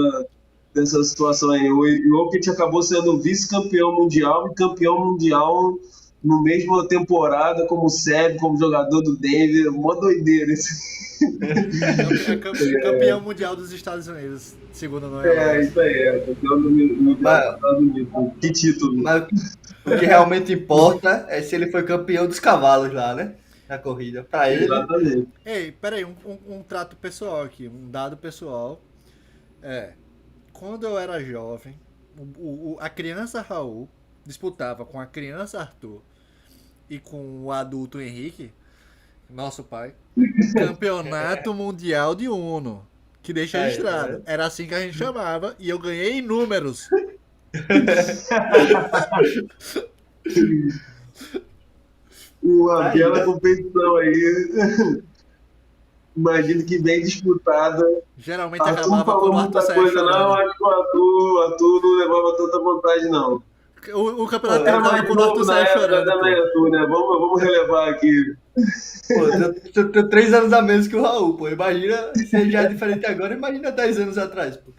dessa situação aí. O Jokic acabou sendo vice-campeão mundial e campeão mundial no mesma temporada como Sérgio, como jogador do Denver. Mó doideira esse. Campeão mundial dos Estados Unidos, segundo o Noah Lyles. Isso aí, campeão mundial dos Estados Unidos. Que título. Mas o que realmente importa é se ele foi campeão dos cavalos lá, né? Na corrida. Pra ele. Exatamente. Ei, peraí, um trato pessoal aqui, um dado pessoal. Quando eu era jovem, a criança Raul disputava com a criança Arthur e com o adulto Henrique, nosso pai, campeonato mundial de Uno. Que deixa registrado. Era assim que a gente chamava e eu ganhei em números. Uma bela competição aí. Imagino que bem disputada. Geralmente Arthur acabava com falou o muita Arthur Sérgio coisa, não. chorando. Acho que o Arthur não levava tanta vantagem, não. O campeonato Era terminava mais com o Arthur novo na Sérgio época chorando. também, Pô. Arthur, né? Vamos relevar aqui. Pô, eu tenho 3 anos a menos que o Raul, pô. Imagina, se ele já é diferente agora, imagina 10 anos atrás, pô.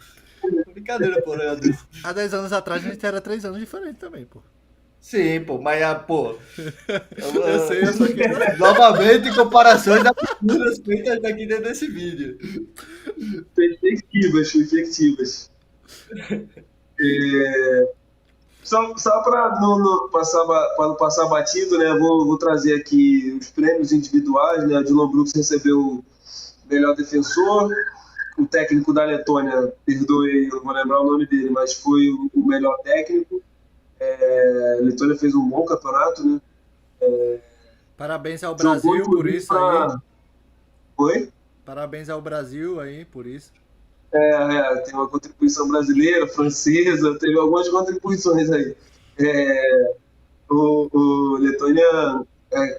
Brincadeira, pô, né, desse. Há 10 anos atrás a gente era 3 anos diferente também, pô. Sim, pô, mas, pô... Eu sei, eu só que... Novamente, comparações absurdas feitas aqui dentro desse vídeo. Perspectivas. Só para não passar batido, né? Vou trazer aqui os prêmios individuais, né? Dylan Brooks recebeu o melhor defensor, o técnico da Letônia, perdoe, eu não vou lembrar o nome dele, mas foi o melhor técnico. A Letônia fez um bom campeonato, né? Parabéns ao Jogou, Brasil por inclusive, isso aí. Oi? Parabéns ao Brasil aí por isso. Tem uma contribuição brasileira, francesa, teve algumas contribuições aí. É, o Letônia,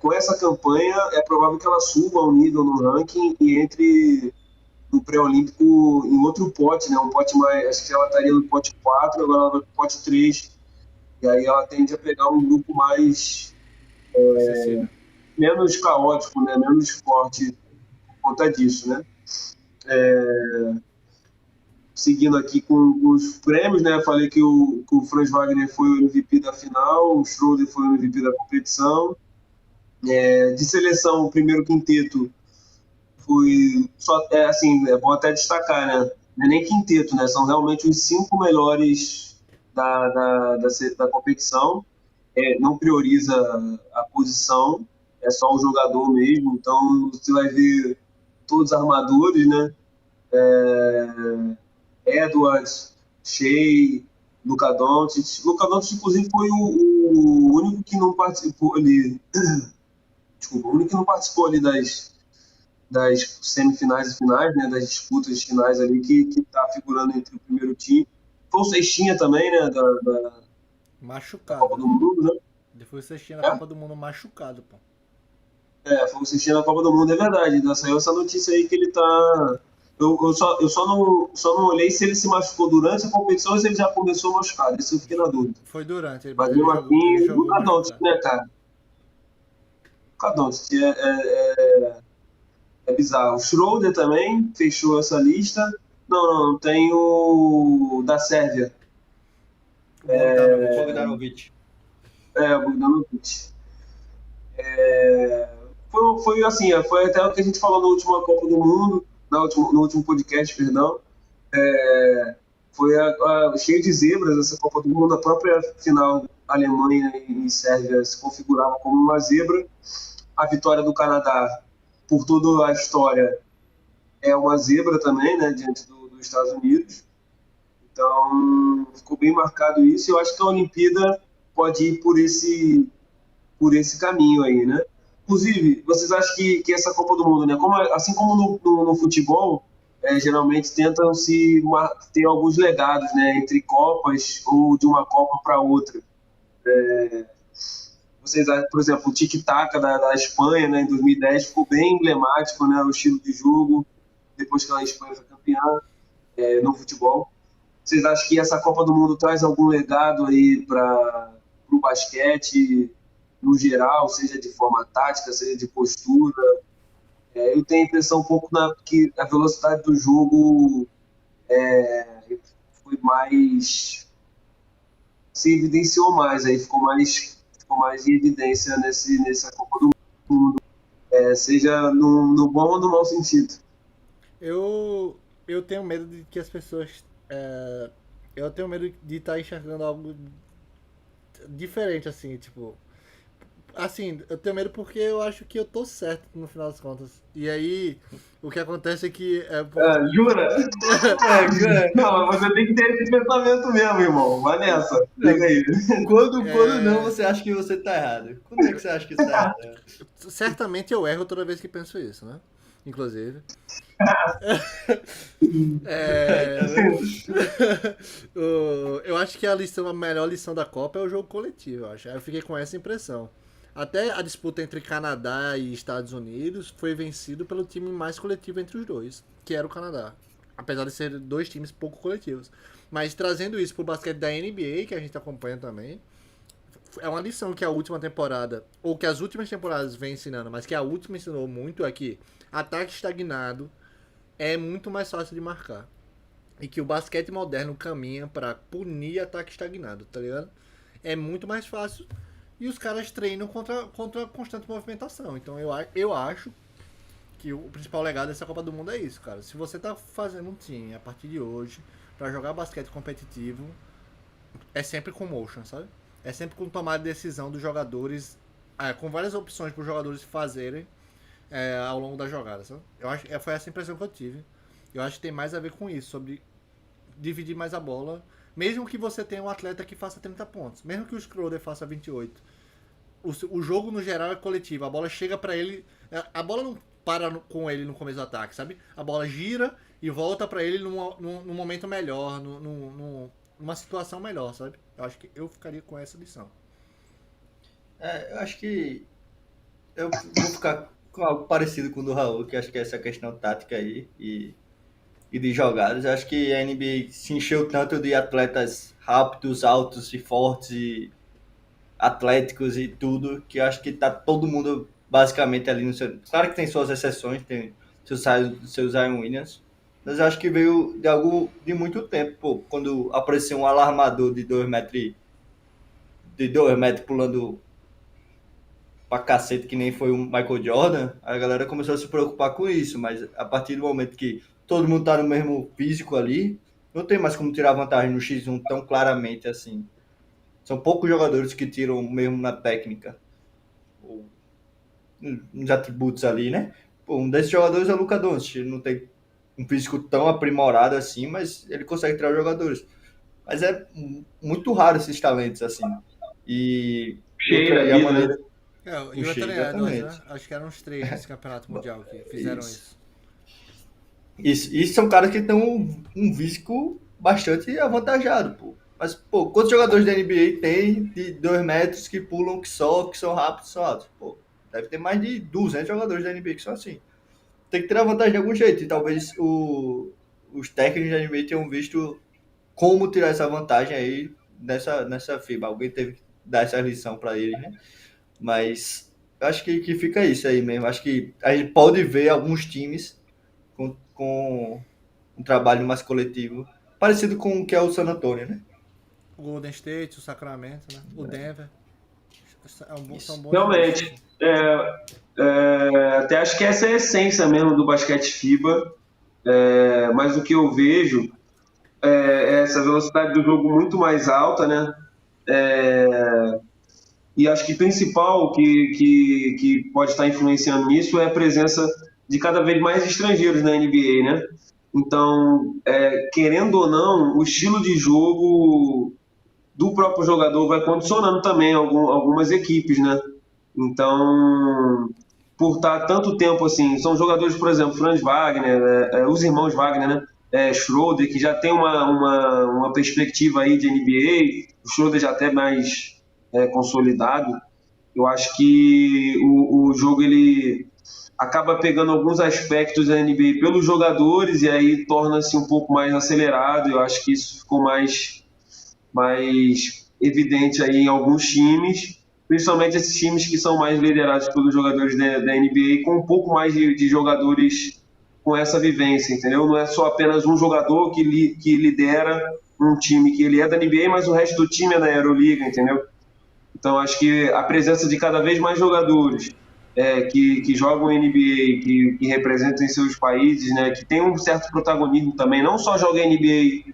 com essa campanha, é provável que ela suba um nível no ranking e entre no pré-olímpico em outro pote, né? Um pote mais. Acho que ela estaria no pote 4, agora ela vai pro pote 3. E aí ela tende a pegar um grupo mais Acessível. menos caótico, né? Menos forte por conta disso, né? Seguindo aqui com os prêmios, né? Falei que o Franz Wagner foi o MVP da final, o Schroeder foi o MVP da competição. De seleção, o primeiro quinteto foi só assim, é bom até destacar, né? Não é nem quinteto, né? São realmente os 5 melhores da competição. Não prioriza a posição, é só o jogador mesmo. Então você vai ver todos os armadores, né? Edwards, Shea, Luka Doncic. Luka Doncic, inclusive, foi o único que não participou ali. Desculpa, o único que não participou ali das semifinais e finais, né? Das disputas finais ali, que tá figurando entre o primeiro time. Foi o Cestinha também, né? Da Copa Machucado. do Mundo, né? Depois você assistiu na É? Copa do Mundo machucado, pô. Foi o Cestinha na Copa do Mundo, é verdade. Ainda saiu essa notícia aí que ele tá. Eu só não olhei se ele se machucou durante a competição ou se ele já começou machucado. Isso eu fiquei na dúvida. Foi durante, Mas ele mesmo jogou, ele assim, jogou nunca Doncic, machucado. né, cara? Nunca Doncic. É bizarro. O Schroeder também fechou essa lista. Não, tem o da Sérvia. Bogdanovic. Bogdanovic. O Bogdanovic. Foi assim, foi até o que a gente falou na última Copa do Mundo, no último podcast, perdão. Foi cheio de zebras essa Copa do Mundo. A própria final Alemanha e Sérvia se configurava como uma zebra. A vitória do Canadá, por toda a história, é uma zebra também, né, diante dos Estados Unidos. Então, ficou bem marcado isso. Eu acho que a Olimpíada pode ir por esse caminho aí, né? Inclusive, vocês acham que essa Copa do Mundo, né, assim como no futebol, geralmente tentam se ter alguns legados, né, entre Copas ou de uma Copa para outra. Vocês acham, por exemplo, o tic-tac da Espanha, né, em 2010 ficou bem emblemático, né, o estilo de jogo, depois que a Espanha foi campeã no futebol. Vocês acham que essa Copa do Mundo traz algum legado aí para o basquete no geral, seja de forma tática, seja de postura? Eu tenho a impressão um pouco que a velocidade do jogo foi mais, se evidenciou mais, aí ficou mais em evidência nessa Copa do Mundo, seja no bom ou no mau sentido. Eu tenho medo de que as pessoas. Eu tenho medo de estar enxergando algo diferente, assim, tipo. Assim, eu tenho medo porque eu acho que eu tô certo no final das contas. E aí, o que acontece é que. Jura? Não, mas você tem que ter esse pensamento mesmo, irmão. Vai nessa. Liga aí. Quando não, você acha que você tá errado? Quando é que você acha que você tá errado? Certamente eu erro toda vez que penso isso, né? Inclusive. Eu acho que a melhor lição da Copa é o jogo coletivo, eu acho. Eu fiquei com essa impressão. Até a disputa entre Canadá e Estados Unidos foi vencido pelo time mais coletivo entre os dois, que era o Canadá. Apesar de ser dois times pouco coletivos. Mas trazendo isso pro basquete da NBA, que a gente acompanha também, é uma lição que a última temporada, ou que as últimas temporadas vem ensinando, mas que a última ensinou muito, é que ataque estagnado é muito mais fácil de marcar. E que o basquete moderno caminha pra punir ataque estagnado, tá ligado? É muito mais fácil e os caras treinam contra a constante movimentação. Então eu acho que o principal legado dessa Copa do Mundo é isso, cara. Se você tá fazendo um time a partir de hoje pra jogar basquete competitivo, é sempre com motion, sabe? É sempre com tomada de decisão dos jogadores, com várias opções para os jogadores fazerem ao longo da jogada, sabe? Eu acho, foi essa a impressão que eu tive. Eu acho que tem mais a ver com isso, sobre dividir mais a bola. Mesmo que você tenha um atleta que faça 30 pontos, mesmo que o Schroeder faça 28, o jogo no geral é coletivo. A bola chega pra ele. A bola não para com ele no começo do ataque, sabe? A bola gira e volta pra ele num momento melhor, numa situação melhor, sabe? Eu acho que eu ficaria com essa lição. Eu acho que eu vou ficar com algo parecido com o do Raul, que acho que é essa questão tática aí e de jogadas. Eu acho que a NBA se encheu tanto de atletas rápidos, altos e fortes e atléticos e tudo, que eu acho que tá todo mundo basicamente ali no seu. Claro que tem suas exceções, tem seu Zion Williams, mas eu acho que veio de algo de muito tempo, pô, quando apareceu um alarmador de 2 metros pulando pra cacete, que nem foi o Michael Jordan, a galera começou a se preocupar com isso, mas a partir do momento que todo mundo tá no mesmo físico ali, não tem mais como tirar vantagem no X1 tão claramente assim. São poucos jogadores que tiram mesmo na técnica, ou nos atributos ali, né? Pô, um desses jogadores é o Luka Doncic, ele não tem um físico tão aprimorado assim, mas ele consegue tirar os jogadores. Mas é muito raro esses talentos assim. E Cheio da outra, e a vida, né? maneira E o puxei, Edwards, né? exatamente. Acho que eram uns 3 nesse campeonato mundial que fizeram Isso. isso. Isso são caras que têm um físico bastante avantajado, pô. Mas, pô, quantos jogadores da NBA tem de 2 metros que pulam que são rápidos, são altos? Pô, deve ter mais de 200 jogadores da NBA que são assim. Tem que tirar vantagem de algum jeito. E talvez os técnicos da NBA tenham visto como tirar essa vantagem aí nessa FIBA. Alguém teve que dar essa lição para eles, né? Mas eu acho que fica isso aí mesmo. Acho que a gente pode ver alguns times com um trabalho mais coletivo, parecido com o que é o San Antonio, né? O Golden State, o Sacramento, né? O Denver. São Isso. bons exemplos. Realmente. Até acho que essa é a essência mesmo do basquete FIBA. Mas o que eu vejo é essa velocidade do jogo muito mais alta, né? E acho que o principal que pode estar influenciando nisso é a presença de cada vez mais estrangeiros na NBA, né? Então, querendo ou não, o estilo de jogo do próprio jogador vai condicionando também algumas equipes, né? Então, por estar tanto tempo assim, são jogadores, por exemplo, Franz Wagner, os irmãos Wagner, né? Schroeder, que já tem uma perspectiva aí de NBA, o Schroeder já até mais consolidado. Eu acho que o jogo ele acaba pegando alguns aspectos da NBA pelos jogadores e aí torna-se um pouco mais acelerado. Eu acho que isso ficou mais evidente aí em alguns times, principalmente esses times que são mais liderados pelos jogadores da NBA, com um pouco mais de jogadores com essa vivência, entendeu? Não é só apenas um jogador que lidera um time que ele é da NBA, mas o resto do time é da Euroliga, entendeu? Então acho que a presença de cada vez mais jogadores que jogam NBA, que representam em seus países, né, que tem um certo protagonismo também, não só joga NBA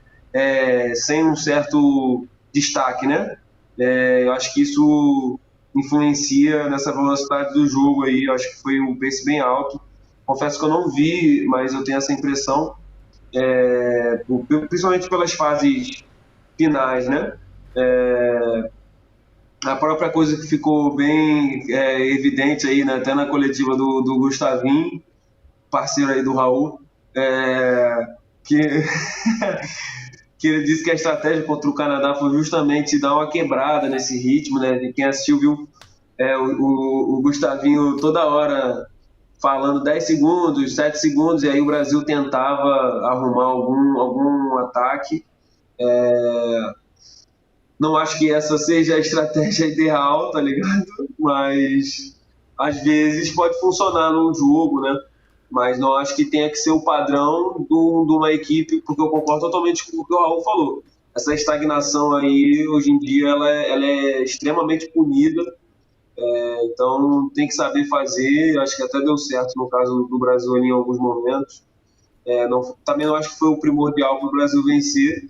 sem um certo destaque, né? Eu acho que isso influencia nessa velocidade do jogo aí. Eu acho que foi um pace bem alto. Confesso que eu não vi, mas eu tenho essa impressão, principalmente pelas fases finais, né? A própria coisa que ficou bem evidente aí, né, até na coletiva do Gustavinho, parceiro aí do Raul, que que ele disse que a estratégia contra o Canadá foi justamente dar uma quebrada nesse ritmo, né? De quem assistiu viu o Gustavinho toda hora falando 10 segundos, 7 segundos, e aí o Brasil tentava arrumar algum ataque. Não acho que essa seja a estratégia ideal, tá ligado? Mas às vezes pode funcionar num jogo, né? Mas não acho que tenha que ser o padrão de uma equipe, porque eu concordo totalmente com o que o Raul falou. Essa estagnação aí, hoje em dia, ela é extremamente punida, então tem que saber fazer. Acho que até deu certo no caso do Brasil ali em alguns momentos. Também não acho que foi o primordial para o Brasil vencer,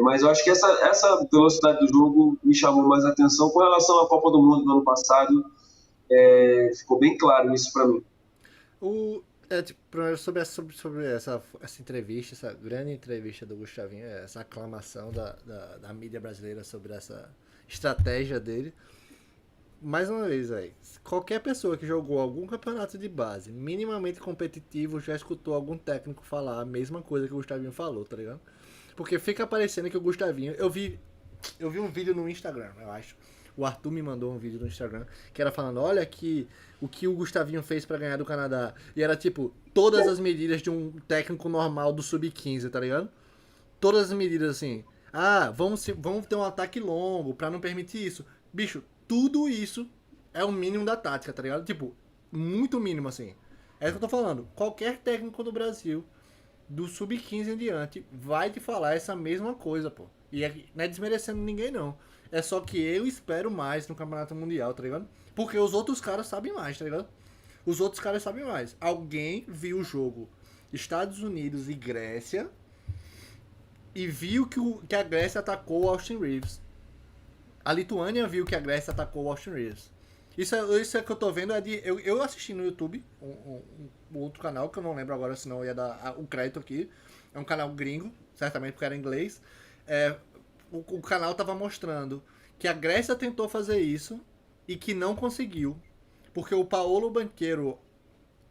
mas eu acho que essa velocidade do jogo me chamou mais atenção com relação à Copa do Mundo do ano passado. Ficou bem claro isso para mim. Primeiro sobre essa entrevista, essa grande entrevista do Gustavinho, essa aclamação da mídia brasileira sobre essa estratégia dele. mais uma vez, velho, qualquer pessoa que jogou algum campeonato de base minimamente competitivo já escutou algum técnico falar a mesma coisa que o Gustavinho falou, tá ligado? Porque fica parecendo que o Gustavinho... Eu vi um vídeo no Instagram, eu acho. O Arthur me mandou um vídeo no Instagram que era falando, olha aqui o que o Gustavinho fez pra ganhar do Canadá. E era tipo, todas as medidas de um técnico normal do Sub-15, tá ligado? Todas as medidas assim. Ah, vamos ter um ataque longo pra não permitir isso. Bicho, tudo isso é o mínimo da tática, tá ligado? Tipo, muito mínimo assim. É isso que eu tô falando. Qualquer técnico do Brasil, do Sub-15 em diante, vai te falar essa mesma coisa, pô. E não é desmerecendo ninguém, não. É só que eu espero mais no Campeonato Mundial, tá ligado? Porque os outros caras sabem mais, tá ligado? Os outros caras sabem mais. Alguém viu o jogo Estados Unidos e Grécia e viu que a Grécia atacou o Austin Reeves. A Lituânia viu que a Grécia atacou o Austin Reeves. Isso é que eu tô vendo. Eu assisti no YouTube um outro canal, que eu não lembro agora, senão eu ia dar o crédito aqui. É um canal gringo, certamente porque era inglês. O canal tava mostrando que a Grécia tentou fazer isso e que não conseguiu. Porque o Paolo Banchero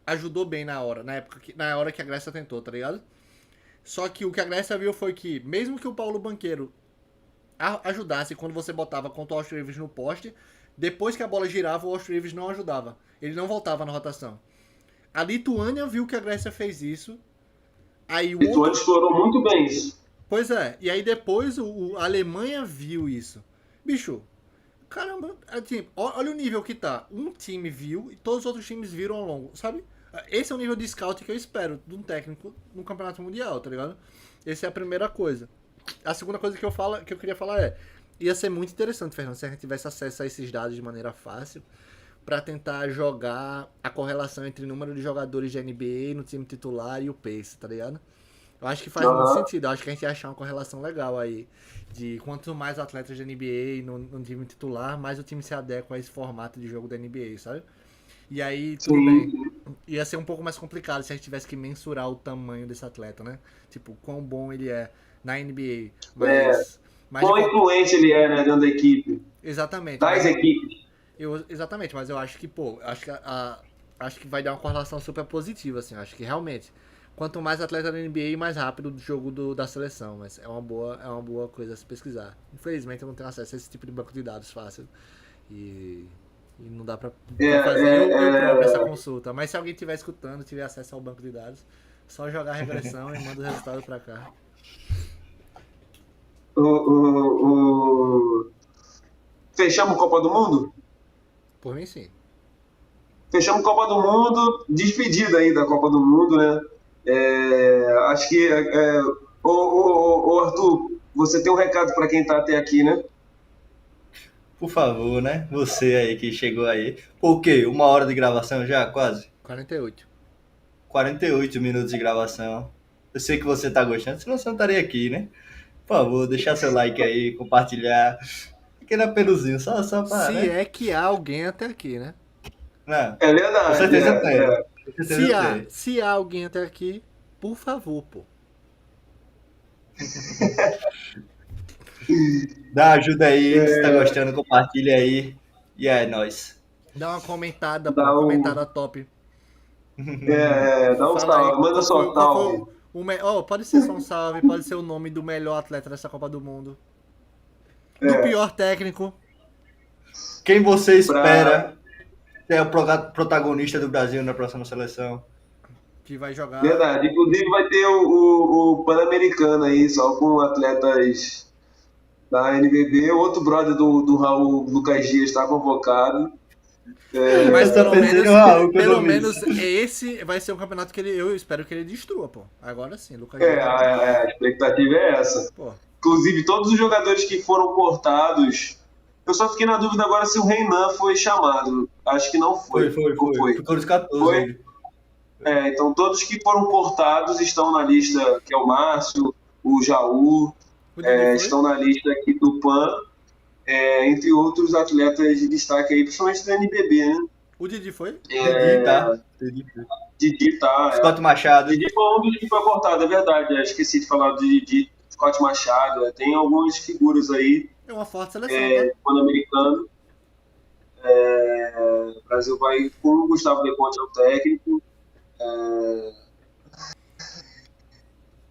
ajudou bem na hora que a Grécia tentou, tá ligado? Só que o que a Grécia viu foi que, mesmo que o Paolo Banchero ajudasse quando você botava contra o Austin Reeves no poste, depois que a bola girava, o Austin Reeves não ajudava. Ele não voltava na rotação. A Lituânia viu que a Grécia fez isso. Aí A Lituânia explorou muito bem isso. Pois é, e aí depois a Alemanha viu isso. Bicho, caramba, assim, olha o nível que tá. Um time viu e todos os outros times viram ao longo, sabe? Esse é o nível de scout que eu espero de um técnico no Campeonato Mundial, tá ligado? Essa é a primeira coisa. A segunda coisa que eu queria falar ia ser muito interessante, Fernando, se a gente tivesse acesso a esses dados de maneira fácil, pra tentar jogar a correlação entre o número de jogadores de NBA no time titular e o pace, tá ligado? Eu acho que faz muito sentido. Eu acho que a gente ia achar uma correlação legal aí. De quanto mais atletas de NBA no time titular, mais o time se adequa a esse formato de jogo da NBA, sabe? E aí, tudo bem. Ia ser um pouco mais complicado se a gente tivesse que mensurar o tamanho desse atleta, né? Tipo, quão bom ele é na NBA. Mas quão influente ele é, né, dentro da equipe. Exatamente. Das equipes. Exatamente, mas eu acho que, acho que vai dar uma correlação super positiva, assim. Acho que realmente, quanto mais atleta da NBA, mais rápido o jogo da seleção. Mas é uma boa coisa a se pesquisar. Infelizmente eu não tenho acesso a esse tipo de banco de dados fácil. E não dá pra fazer eu próprio essa consulta. Mas se alguém estiver escutando, tiver acesso ao banco de dados, só jogar a regressão e manda o resultado pra cá. Fechamos Copa do Mundo? Por mim, sim. Fechamos Copa do Mundo, despedida aí da Copa do Mundo, né? Acho que... Arthur, você tem um recado para quem tá até aqui, né? Por favor, né? Você aí que chegou aí. Por quê? 1 hora de gravação já, quase? 48. 48 minutos de gravação. Eu sei que você tá gostando, senão você não estaria aqui, né? Por favor, deixar seu like aí, compartilhar. Aquele apeluzinho, só para, Se né? é que há alguém até aqui, né? Não, É verdade. com certeza tem. Com certeza tem. Se há alguém até aqui, por favor, pô. Dá ajuda aí, se tá gostando, compartilha aí. E é nóis. Dá uma comentada, pô, uma comentada top. Dá um salve, manda só um salve. Pode ser só um salve, pode ser o nome do melhor atleta dessa Copa do Mundo. Do pior técnico. Quem você espera ser o protagonista do Brasil na próxima seleção? Que vai jogar. Verdade, inclusive vai ter o Pan-Americano aí, só com atletas da NBB. O outro brother do Raul, Lucas Dias, está convocado. Mas pelo menos esse vai ser um campeonato que eu espero que ele destrua, pô. Agora sim, Lucas Dias. A expectativa é essa. Pô. Inclusive, todos os jogadores que foram cortados. Eu só fiquei na dúvida agora se o Reinan foi chamado. Acho que não foi. Foi. Ficou nos 14. Foi? Então todos que foram cortados estão na lista, que é o Márcio, o Jaú, estão na lista aqui do PAN, entre outros atletas de destaque aí, principalmente da NBB, né? O Didi foi? Didi tá. Scott Machado. Didi foi um dos que foi cortado, é verdade. Esqueci de falar do Didi, Scott Machado. Tem algumas figuras aí. É uma forte seleção, tá? Pan-americano. O Brasil vai com o Gustavo Leconte ao técnico.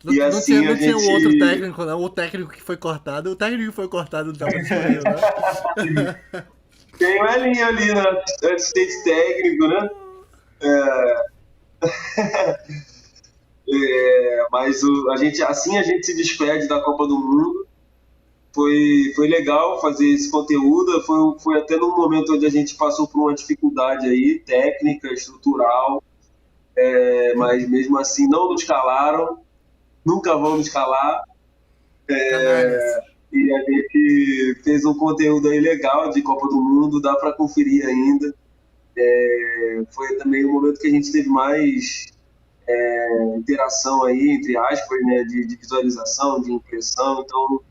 Não, E não tinha, assim a não tinha um outro gente. técnico, não. O técnico que foi cortado. O técnico que foi cortado não tava disponível, não. Tem o Elinho ali, né? Assistente técnico, né? Mas assim a gente se despede da Copa do Mundo. Foi legal fazer esse conteúdo. Foi até num momento onde a gente passou por uma dificuldade aí, técnica, estrutural, mas mesmo assim não nos calaram, nunca vão nos calar. Canalhas. E a gente fez um conteúdo aí legal de Copa do Mundo, dá para conferir ainda. Foi também o momento que a gente teve mais interação aí, entre aspas, né, de visualização, de impressão. Então,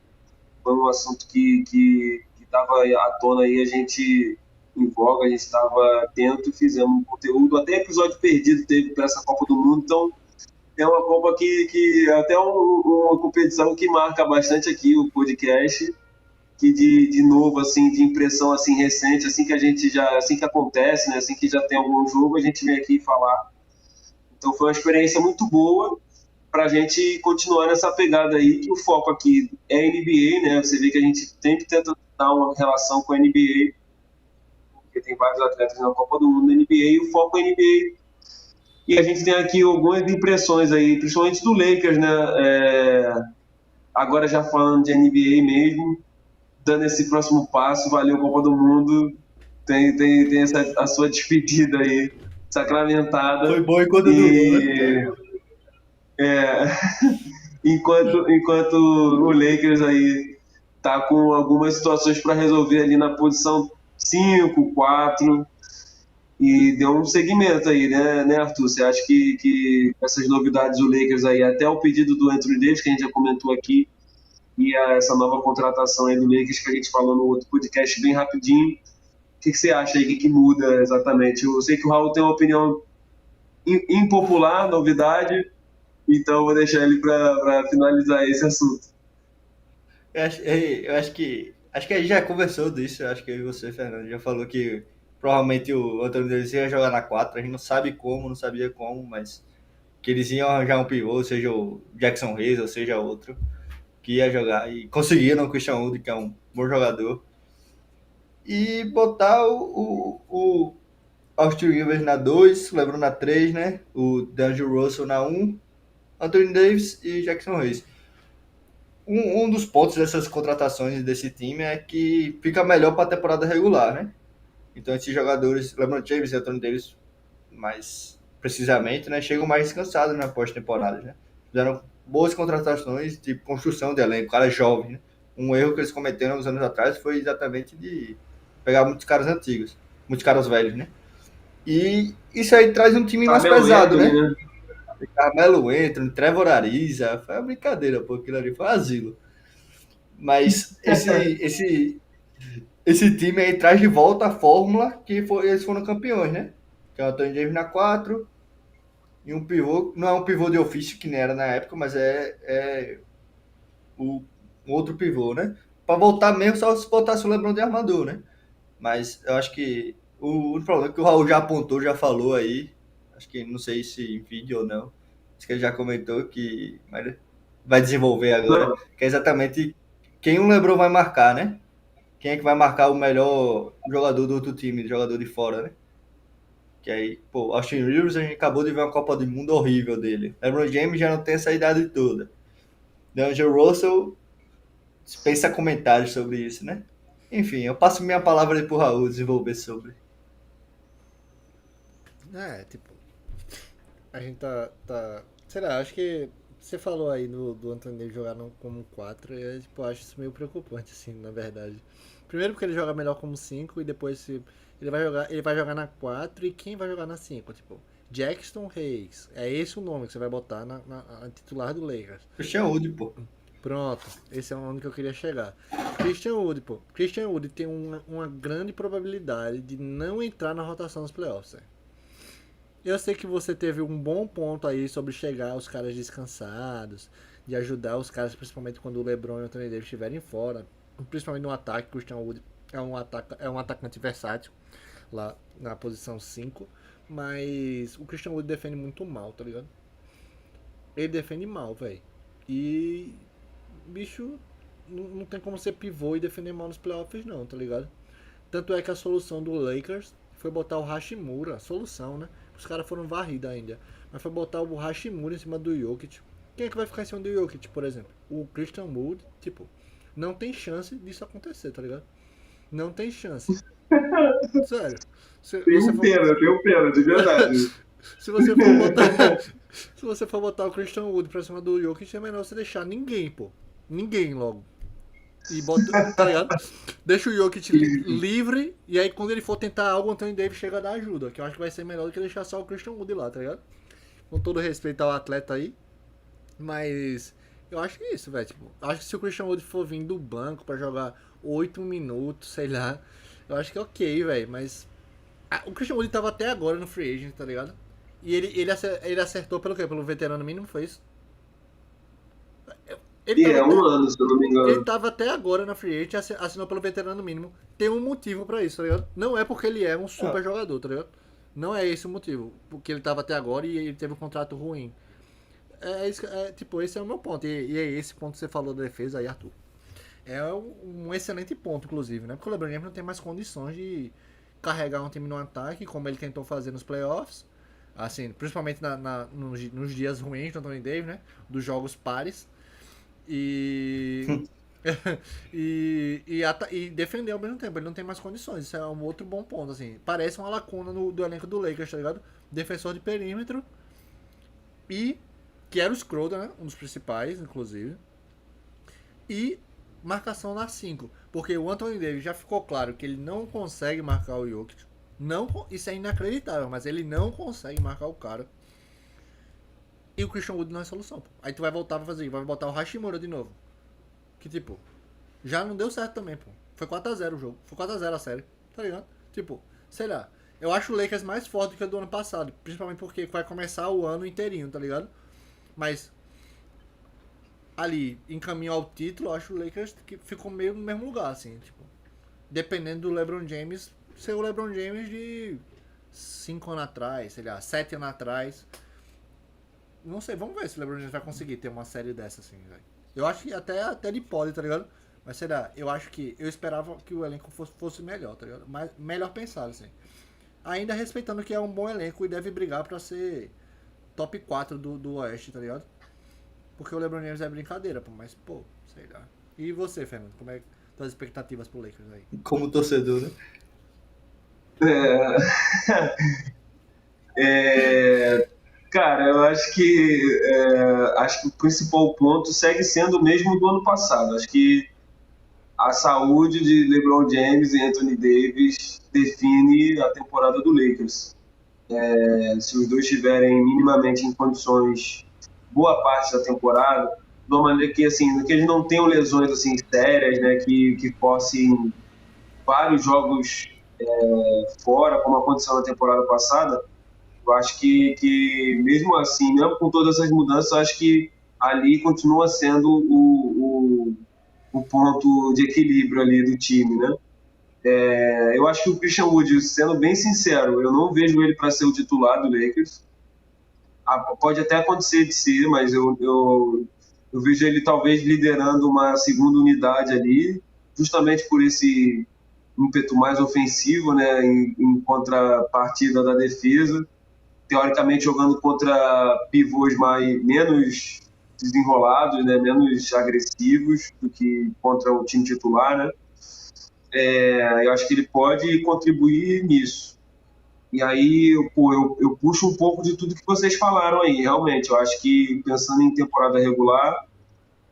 foi um assunto que estava à tona aí, a gente em voga, a gente estava atento, fizemos um conteúdo, até episódio perdido teve para essa Copa do Mundo, então é uma Copa que é até uma competição que marca bastante aqui o podcast, que de novo, assim, de impressão assim recente, assim que a gente já, assim que acontece, né, assim que já tem algum jogo, a gente vem aqui falar. Então foi uma experiência muito boa para a gente continuar nessa pegada aí, que o foco aqui é NBA, né? Você vê que a gente sempre tenta dar uma relação com a NBA, porque tem vários atletas na Copa do Mundo da NBA, e o foco é NBA. E a gente tem aqui algumas impressões aí, principalmente do Lakers, né? Agora já falando de NBA mesmo, dando esse próximo passo, valeu Copa do Mundo, tem a sua despedida aí, Foi sacramentada. bom enquanto durou, né? E é, enquanto o Lakers aí tá com algumas situações para resolver ali na posição 5 4 e deu um segmento aí, né, Arthur? Você acha que essas novidades do Lakers aí, até o pedido do Anthony Davis, que a gente já comentou aqui, e essa nova contratação aí do Lakers que a gente falou no outro podcast bem rapidinho, o que você acha aí, que muda exatamente? Eu sei que o Raul tem uma opinião impopular, novidade, então eu vou deixar ele para finalizar esse assunto. Eu acho que a gente já conversou disso, eu acho que eu e você, Fernando, já falou que provavelmente o Antônio Davis ia jogar na 4, a gente não sabe como, não sabia como, mas que eles iam arranjar um pivô, seja o Jackson Hayes ou seja outro, que ia jogar e conseguiram o Christian Wood, que é um bom jogador, e botar o Austin Rivers na 2, o LeBron na 3, né? O D'Angelo Russell na 1, Anthony Davis e Jackson Hayes. Um dos pontos dessas contratações desse time é que fica melhor para a temporada regular, né? Então esses jogadores, LeBron James e Anthony Davis, mais precisamente, né, chegam mais descansados na pós-temporada, né? Fizeram boas contratações de construção de elenco, caras jovens, né? Um erro que eles cometeram uns anos atrás foi exatamente de pegar muitos caras antigos, muitos caras velhos, né? E isso aí traz um time mais Carmelo pesado, Anthony, né? né? Carmelo Anthony, Trevor Ariza, foi uma brincadeira, pô, aquilo ali foi um asilo. Mas esse time aí traz de volta a fórmula que eles foram campeões, né? Que é o Anthony Davis na 4 e um pivô, não é um pivô de ofício que nem era na época, mas é o um outro pivô, né? Para voltar mesmo só se botasse o LeBron de armador, né? Mas eu acho que o problema que o Raul já apontou, já falou aí, acho que não sei se em vídeo ou não, acho que ele já comentou que vai desenvolver agora, Não, que é exatamente quem o LeBron vai marcar, né? Quem é que vai marcar o melhor jogador do outro time, jogador de fora, né? Que aí, pô, Austin Rivers, a gente acabou de ver uma Copa do Mundo horrível dele. LeBron James já não tem essa idade toda. D'Angelo Russell dispensa comentários sobre isso, né? Enfim, eu passo minha palavra aí pro Raul desenvolver sobre. Tipo, a gente tá. Sei lá, acho que você falou aí do Anthony Davis jogar como 4 e eu tipo, acho isso meio preocupante, assim, na verdade. Primeiro porque ele joga melhor como 5 e depois se ele vai jogar na 4 e quem vai jogar na 5? Tipo, Jackson Hayes. É esse o nome que você vai botar na titular do Lakers. Christian Wood, pô. Pronto, esse é o nome que eu queria chegar. Christian Wood, pô. Christian Wood tem uma grande probabilidade de não entrar na rotação dos playoffs, né? Eu sei que você teve um bom ponto aí sobre chegar os caras descansados, de ajudar os caras, principalmente quando o LeBron e o Anthony Davis estiverem fora, principalmente no ataque, o Christian Wood é um atacante versátil lá na posição 5, mas o Christian Wood defende muito mal, tá ligado? Ele defende mal, velho. E bicho, não tem como ser pivô e defender mal nos playoffs não, tá ligado? Tanto é que a solução do Lakers foi botar o Hashimura, solução, né? Os caras foram varridos ainda. Mas foi botar o Hashimura em cima do Jokic. Quem é que vai ficar em cima do Jokic, por exemplo? O Christian Wood, tipo, não tem chance disso acontecer, tá ligado? Não tem chance. Sério. Se você for, Tenho pena, de verdade. se você for botar, se você for botar o Christian Wood pra cima do Jokic, é melhor você deixar ninguém, pô. Ninguém logo. E bota, tá ligado? Deixa o Jokic livre, e aí quando ele for tentar algo, o Anthony Davis chega a dar ajuda, que eu acho que vai ser melhor do que deixar só o Christian Wood lá, tá ligado? Com todo respeito ao atleta aí, mas eu acho que é isso, velho. Tipo, acho que se o Christian Wood for vir do banco pra jogar 8 minutos, sei lá, eu acho que é ok, velho, mas o Christian Wood tava até agora no free agent, tá ligado? E ele acertou pelo quê? Pelo veterano mínimo, foi isso? Ele E tava é até, um ano, se eu não me ele engano. tava até agora na free agent, assinou pelo veterano mínimo. Tem um motivo pra isso, tá ligado? Não é porque ele é um super jogador, tá ligado? Não é esse o motivo. Porque ele tava até agora e ele teve um contrato ruim. Tipo, esse é o meu ponto. E é esse ponto que você falou da defesa aí, Arthur. É um excelente ponto, inclusive, né? Porque o LeBron James não tem mais condições de carregar um time no ataque, como ele tentou fazer nos playoffs. Assim, principalmente nos dias ruins do Anthony Davis, né? Dos jogos pares. E. e defender ao mesmo tempo. Ele não tem mais condições. Isso é um outro bom ponto, assim. Parece uma lacuna do elenco do Lakers, tá ligado? Defensor de perímetro. E. Que era o Schroeder, né? Um dos principais, inclusive. E marcação na 5. Porque o Anthony Davis já ficou claro que ele não consegue marcar o Jokic. Não, isso é inacreditável, mas ele não consegue marcar o cara. E o Christian Wood não é solução. Pô. Aí tu vai voltar pra fazer, vai botar o Hashimura de novo. Que tipo, já não deu certo também, pô. Foi 4x0 o jogo. Foi 4x0 a série. Tá ligado? Tipo, sei lá. Eu acho o Lakers mais forte do que o do ano passado. Principalmente porque vai começar o ano inteirinho, tá ligado? Mas ali, em caminho ao título, eu acho o Lakers que ficou meio no mesmo lugar, assim. Tipo, dependendo do LeBron James, ser o LeBron James de 5 anos atrás, sei lá, 7 anos atrás. Não sei, vamos ver se o LeBron James vai conseguir ter uma série dessa, assim, velho. Eu acho que até ele pode, tá ligado? Mas será? Eu acho que eu esperava que o elenco fosse melhor, tá ligado? Mas melhor pensado, assim. Ainda respeitando que é um bom elenco e deve brigar pra ser top 4 do Oeste, tá ligado? Porque o LeBron James é brincadeira, pô, mas, pô, sei lá. E você, Fernando? Como é tuas expectativas pro Lakers aí? Como torcedor, né? Cara, eu acho que o principal ponto segue sendo o mesmo do ano passado. Acho que a saúde de LeBron James e Anthony Davis define a temporada do Lakers. Se os dois estiverem minimamente em condições boa parte da temporada, de uma maneira que, assim, que eles não tenham lesões assim, sérias, né, que forcem vários jogos fora, como aconteceu na temporada passada, eu acho que mesmo assim, mesmo com todas essas mudanças, eu acho que ali continua sendo o ponto de equilíbrio ali do time, né? Eu acho que o Christian Wood, sendo bem sincero, eu não vejo ele para ser o titular do Lakers. Pode até acontecer de ser, mas eu vejo ele talvez liderando uma segunda unidade ali, justamente por esse ímpeto mais ofensivo, né, em contrapartida da defesa, teoricamente jogando contra pivôs menos desenrolados, né, menos agressivos do que contra o time titular, né? Eu acho que ele pode contribuir nisso. E aí, eu puxo um pouco de tudo que vocês falaram aí, realmente. Eu acho que, pensando em temporada regular,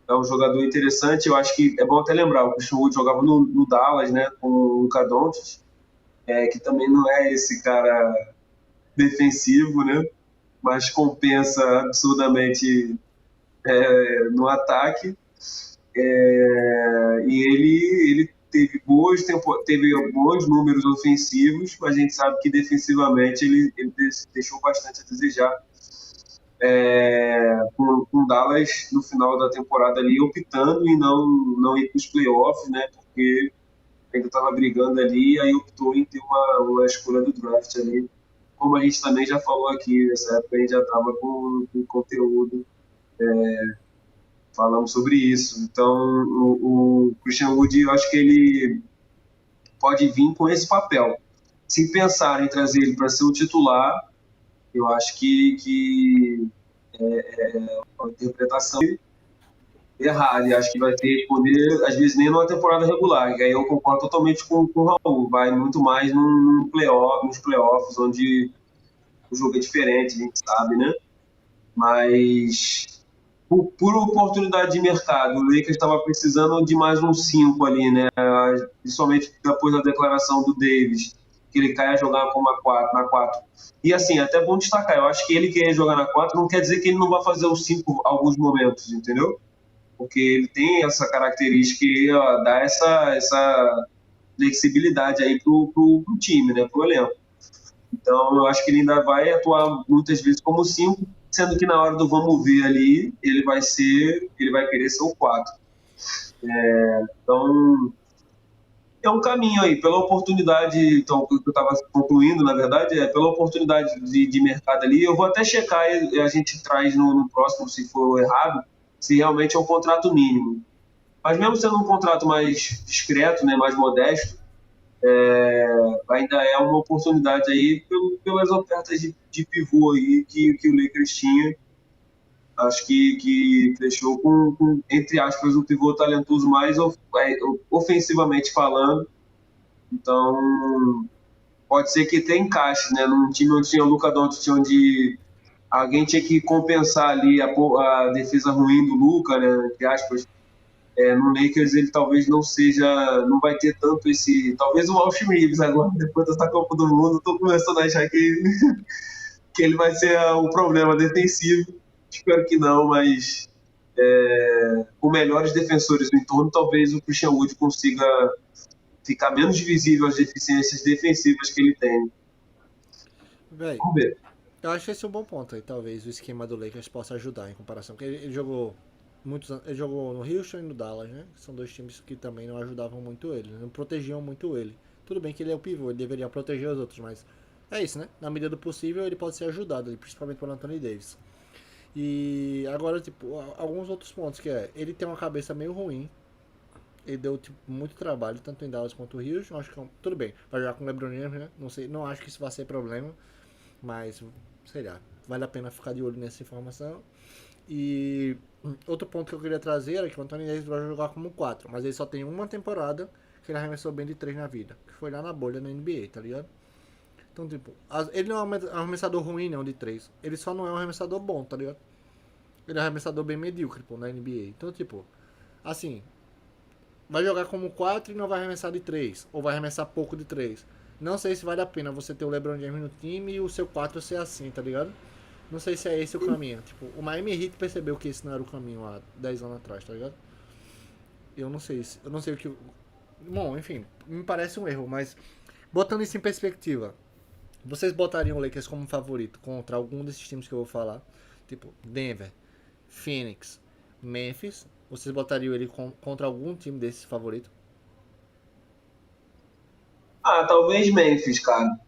é um jogador interessante. Eu acho que é bom até lembrar, o Christian Wood jogava no Dallas, né, com o Luka Doncic, que também não é esse cara defensivo, né, mas compensa absurdamente no ataque. E ele teve bons números ofensivos, mas a gente sabe que defensivamente ele deixou bastante a desejar. Com Dallas no final da temporada ali optando em não ir para os playoffs, né? Porque ainda estava brigando ali, e aí optou em ter uma escolha do draft ali. Como a gente também já falou aqui, nessa época a gente já estava com conteúdo, falamos sobre isso. Então, o Christian Wood, eu acho que ele pode vir com esse papel. Se pensar em trazer ele para ser o titular, eu acho que a interpretação errada, e acho que vai ter que responder, às vezes, nem numa temporada regular. E aí eu concordo totalmente com o Raul. Vai muito mais nos playoffs, onde o jogo é diferente, a gente sabe, né? Mas por oportunidade de mercado, o Lakers estava precisando de mais um 5 ali, né? Principalmente depois da declaração do Davis, que ele cai a jogar com uma 4, na 4. E assim, até bom destacar, eu acho que ele querer jogar na 4 não quer dizer que ele não vai fazer o 5 em alguns momentos, entendeu? Porque ele tem essa característica e dá essa flexibilidade aí pro time, né? Pro elenco. Então, eu acho que ele ainda vai atuar muitas vezes como 5, sendo que na hora do vamos ver ali, ele vai querer ser o 4. Então, é um caminho aí, pela oportunidade, então, o que eu estava concluindo, na verdade, pela oportunidade de mercado ali, eu vou até checar e a gente traz no próximo, se for errado, se realmente é um contrato mínimo. Mas mesmo sendo um contrato mais discreto, né, mais modesto, ainda é uma oportunidade aí pelas ofertas de pivô aí que o Lakers tinha. Acho que fechou com, entre aspas, o pivô talentoso mais ofensivamente falando. Então, pode ser que tenha encaixe, né? Num time onde tinha o Luka Doncic, onde alguém tinha que compensar ali a defesa ruim do Luka, né? Entre aspas. No Lakers ele talvez não vai ter tanto esse, talvez o Austin Reeves agora, depois dessa Copa do Mundo, estou começando a achar que ele vai ser o problema defensivo, espero que não, mas com melhores defensores no entorno, talvez o Christian Wood consiga ficar menos visível as deficiências defensivas que ele tem. Véi, Vamos ver. eu acho esse um bom ponto aí, talvez o esquema do Lakers possa ajudar em comparação, porque ele jogou muitos anos, ele jogou no Houston e no Dallas, né? São dois times que também não ajudavam muito ele, não protegiam muito ele. Tudo bem que ele é o pivô, ele deveria proteger os outros, mas é isso, né? Na medida do possível ele pode ser ajudado, principalmente pelo Anthony Davis. E agora, tipo, alguns outros pontos que ele tem uma cabeça meio ruim. Ele deu tipo, muito trabalho, tanto em Dallas quanto no Houston. Acho que tudo bem, vai jogar com o LeBron James, né? Não sei, não acho que isso vai ser problema, mas sei lá, vale a pena ficar de olho nessa informação. E outro ponto que eu queria trazer era que o Anthony Davis vai jogar como 4, mas ele só tem uma temporada que ele arremessou bem de 3 na vida, que foi lá na bolha na NBA, tá ligado? Então, tipo, ele não é um arremessador ruim, não, de 3. Ele só não é um arremessador bom, tá ligado? Ele é um arremessador bem medíocre, pô, na NBA. Então, tipo, assim, vai jogar como 4 e não vai arremessar de 3, ou vai arremessar pouco de 3. Não sei se vale a pena você ter o LeBron James no time e o seu 4 ser assim, tá ligado? Não sei se é esse o caminho. Tipo, o Miami Heat percebeu que esse não era o caminho há 10 anos atrás, tá ligado? Eu não sei o que... Bom, enfim, me parece um erro, mas botando isso em perspectiva, vocês botariam o Lakers como favorito contra algum desses times que eu vou falar? Tipo, Denver, Phoenix, Memphis. Vocês botariam ele contra algum time desses favorito? Talvez Memphis, cara.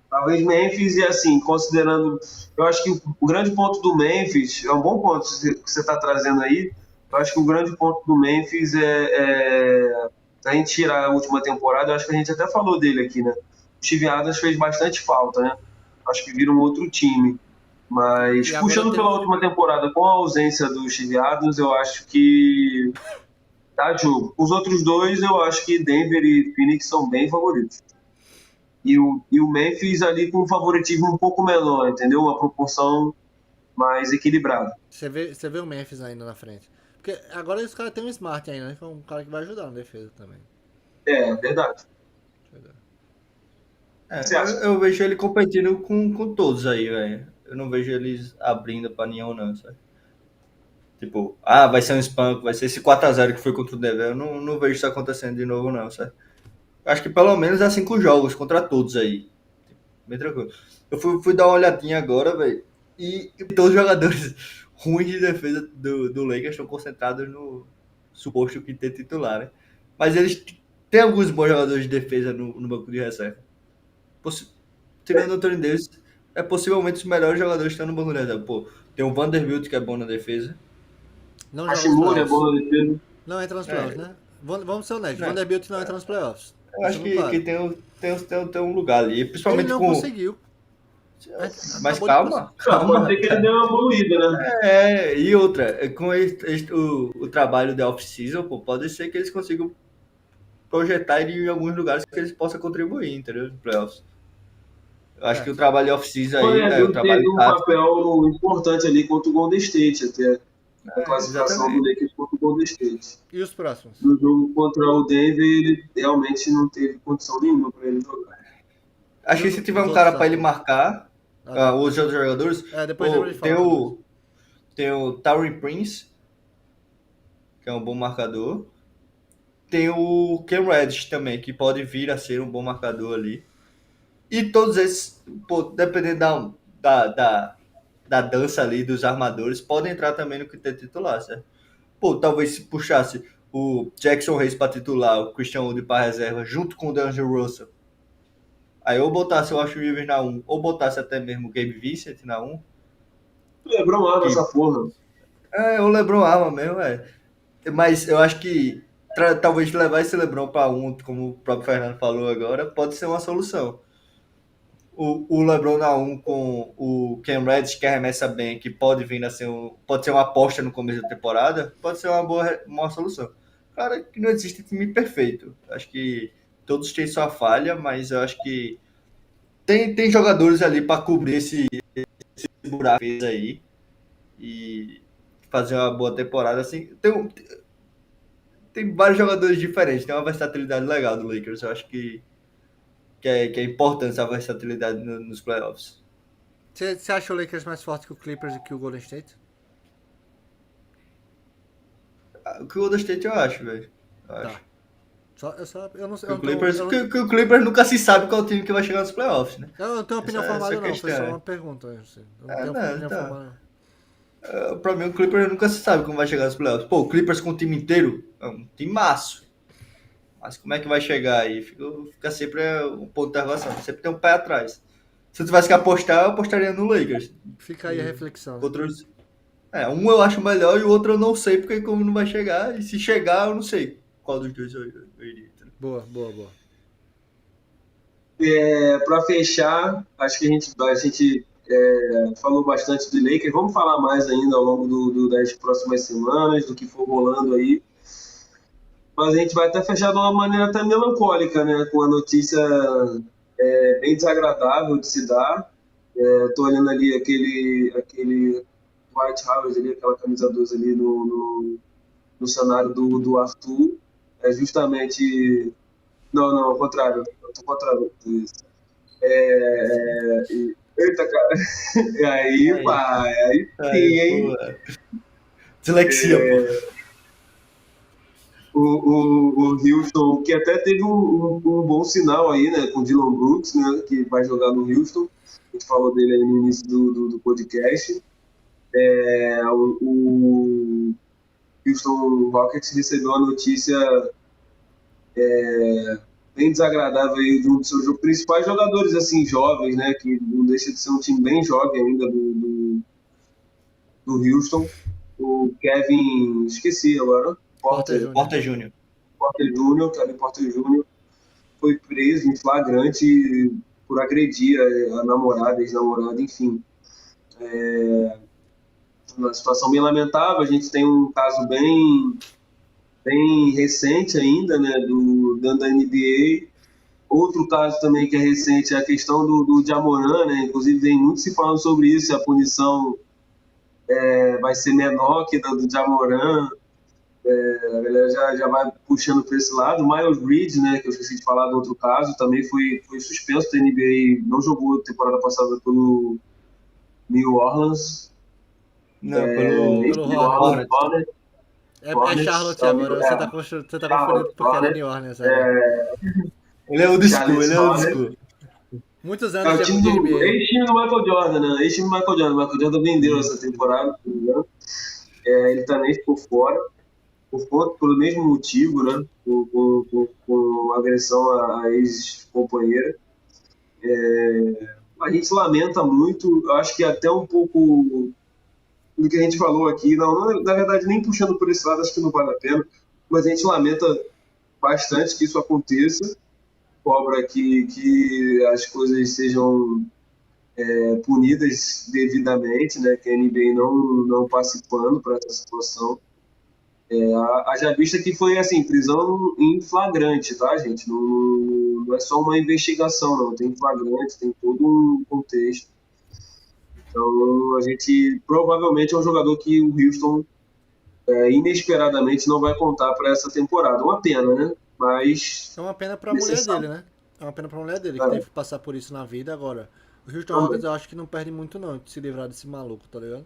Talvez Memphis, e assim, considerando. Eu acho que o grande ponto do Memphis, é um bom ponto que você está trazendo aí. Eu acho que o grande ponto do Memphis a gente tirar a última temporada, eu acho que a gente até falou dele aqui, né? O Steve Adams fez bastante falta, né? Acho que vira um outro time. Mas puxando pela última temporada, com a ausência do Steve Adams, eu acho que dá jogo. Os outros dois, eu acho que Denver e Phoenix são bem favoritos. E o Memphis ali com um favoritismo um pouco menor, entendeu? Uma proporção mais equilibrada. Você vê o Memphis ainda na frente. Porque agora os caras têm um Smart ainda, né? Que é um cara que vai ajudar na defesa também. Verdade. Eu vejo ele competindo com todos aí, velho. Eu não vejo eles abrindo pra nenhum, não, sabe? Tipo, vai ser um espanco, vai ser esse 4-0 que foi contra o Denver. Eu não vejo isso acontecendo de novo, não, sabe? Acho que pelo menos é 5 jogos contra todos aí. Bem tranquilo. Eu fui dar uma olhadinha agora, velho. E todos os jogadores ruins de defesa do Lakers estão concentrados no suposto quinteto titular, né? Mas eles Tem alguns bons jogadores de defesa no banco de reserva. Tirando o Anthony Davis, é possivelmente os melhores jogadores que estão no banco de reserva. Pô, tem o Vanderbilt, que é bom na defesa. Não joga nos Hashimura é playoffs. bom na defesa. Não entra nos playoffs, né? Vamos ser honestos. Não. Vanderbilt não entra nos playoffs. Eu acho Deixando que claro. tem um lugar ali, Ele principalmente não com... conseguiu. Mas Acabou de calma. Pode ser que ele deu uma evoluída, né? E outra, com o trabalho da off-season, pô, pode ser que eles consigam projetar ele em alguns lugares que eles possam contribuir, entendeu? No playoffs. Eu acho que o trabalho de off-season aí, o Ele trabalho teve um tático, papel importante ali contra o Golden State, até. A classificação do exatamente. Lakers contra o Golden State. E os próximos? No jogo contra o Denver, ele realmente não teve condição nenhuma para ele jogar. Acho que se tiver um Os cara outros para ele tá. marcar, os outros jogadores, Depois pô, a gente fala. tem o Taurean Prince, que é um bom marcador. Tem o Cam Reddish também, que pode vir a ser um bom marcador ali. E todos esses, pô, dependendo da dança ali dos armadores, podem entrar também no quinteto titular, certo? Pô, talvez se puxasse o Jackson Hayes para titular, o Christian Wood para reserva, junto com o DeAndre Russell. Aí ou botasse o Austin Rivers na 1, ou botasse até mesmo o Gabe Vincent na 1. O LeBron ama essa porra. O LeBron arma mesmo, Mas eu acho que talvez levar esse LeBron para 1, como o próprio Fernando falou agora, pode ser uma solução. O LeBron na 1 com o Cam Reddish, que arremessa bem, que pode vir a ser pode ser uma aposta no começo da temporada, pode ser uma solução. Claro que não existe time perfeito. Acho que todos têm sua falha, mas eu acho que tem jogadores ali para cobrir esse buraco aí e fazer uma boa temporada. Assim, tem vários jogadores diferentes, tem uma versatilidade legal do Lakers. Eu acho que é importante essa versatilidade nos playoffs. Você acha o Lakers mais forte que o Clippers e que o Golden State? O que o Golden State eu acho, velho. Tá. Eu não sei. O Clippers nunca se sabe qual time que vai chegar nos playoffs, né? Eu não tenho opinião formada, não. Foi só uma pergunta. Eu não tenho opinião formada. Pra mim, o Clippers nunca se sabe como vai chegar nos playoffs. Pô, o Clippers com o time inteiro é um timaço. Mas como é que vai chegar aí? Fica sempre um ponto de interrogação. Sempre tem um pé atrás. Se eu tivesse que apostar, eu apostaria no Lakers. Fica aí a reflexão. Outros... um eu acho melhor e o outro eu não sei porque como não vai chegar. E se chegar, eu não sei qual dos dois eu iria. Boa. Para fechar, acho que a gente falou bastante do Lakers. Vamos falar mais ainda ao longo das próximas semanas, do que for rolando aí. Mas a gente vai até fechar de uma maneira até melancólica, né? Com a notícia bem desagradável de se dar. Tô olhando ali aquele White House ali, aquela camisa 12 ali no cenário do Arthur. É justamente... Não, ao contrário. Eu tô ao contrário. Eita, cara. Aí, pai. Aí sim, hein? Dislexia, pô. O Houston, que até teve um bom sinal aí, né? Com o Dillon Brooks, né? Que vai jogar no Houston. A gente falou dele aí no início do podcast. O Houston Rockets recebeu a notícia bem desagradável aí de um dos seus principais jogadores, assim, jovens, né? Que não deixa de ser um time bem jovem ainda do Houston. O Kevin... Esqueci agora. Porter Jr. Kevin Porter Jr. foi preso em flagrante por agredir a namorada, ex-namorada, enfim. Uma situação bem lamentável. A gente tem um caso bem recente ainda, né, da NBA. Outro caso também que é recente é a questão do Ja Morant, né? Inclusive vem muito se falando sobre isso, se a punição vai ser menor que a do Ja Morant. A galera já vai puxando para esse lado. O Miles Bridges, né, que eu esqueci de falar do outro caso, também foi suspenso da NBA, não jogou temporada passada pelo New Orleans. Não, pelo Hornets. É Charlotte agora, você tá confundindo porque era New Orleans. Ele é o school. Muitos anos de NBA. Ex-time do Michael Jordan, né? Ex-time do Michael Jordan. O Michael Jordan vendeu essa temporada, se não me engano. Ele também ficou fora. pelo mesmo motivo, né? Com agressão à ex-companheira. A gente lamenta muito, eu acho que até um pouco do que a gente falou aqui, na verdade, nem puxando por esse lado, acho que não vale a pena, mas a gente lamenta bastante que isso aconteça, cobra que as coisas sejam punidas devidamente, né? Que a NBA não passe pano para essa situação. Haja vista que foi assim, prisão em flagrante, tá, gente? Não é só uma investigação, não. Tem flagrante, tem todo um contexto. Então, a gente provavelmente é um jogador que o Houston inesperadamente não vai contar para essa temporada. Uma pena, né? Mas É uma pena pra mulher necessário. dele, né? É uma pena pra mulher dele, que É, teve que passar por isso na vida agora. O Houston também. Rockets eu acho que não perde muito não de se livrar desse maluco, tá ligado?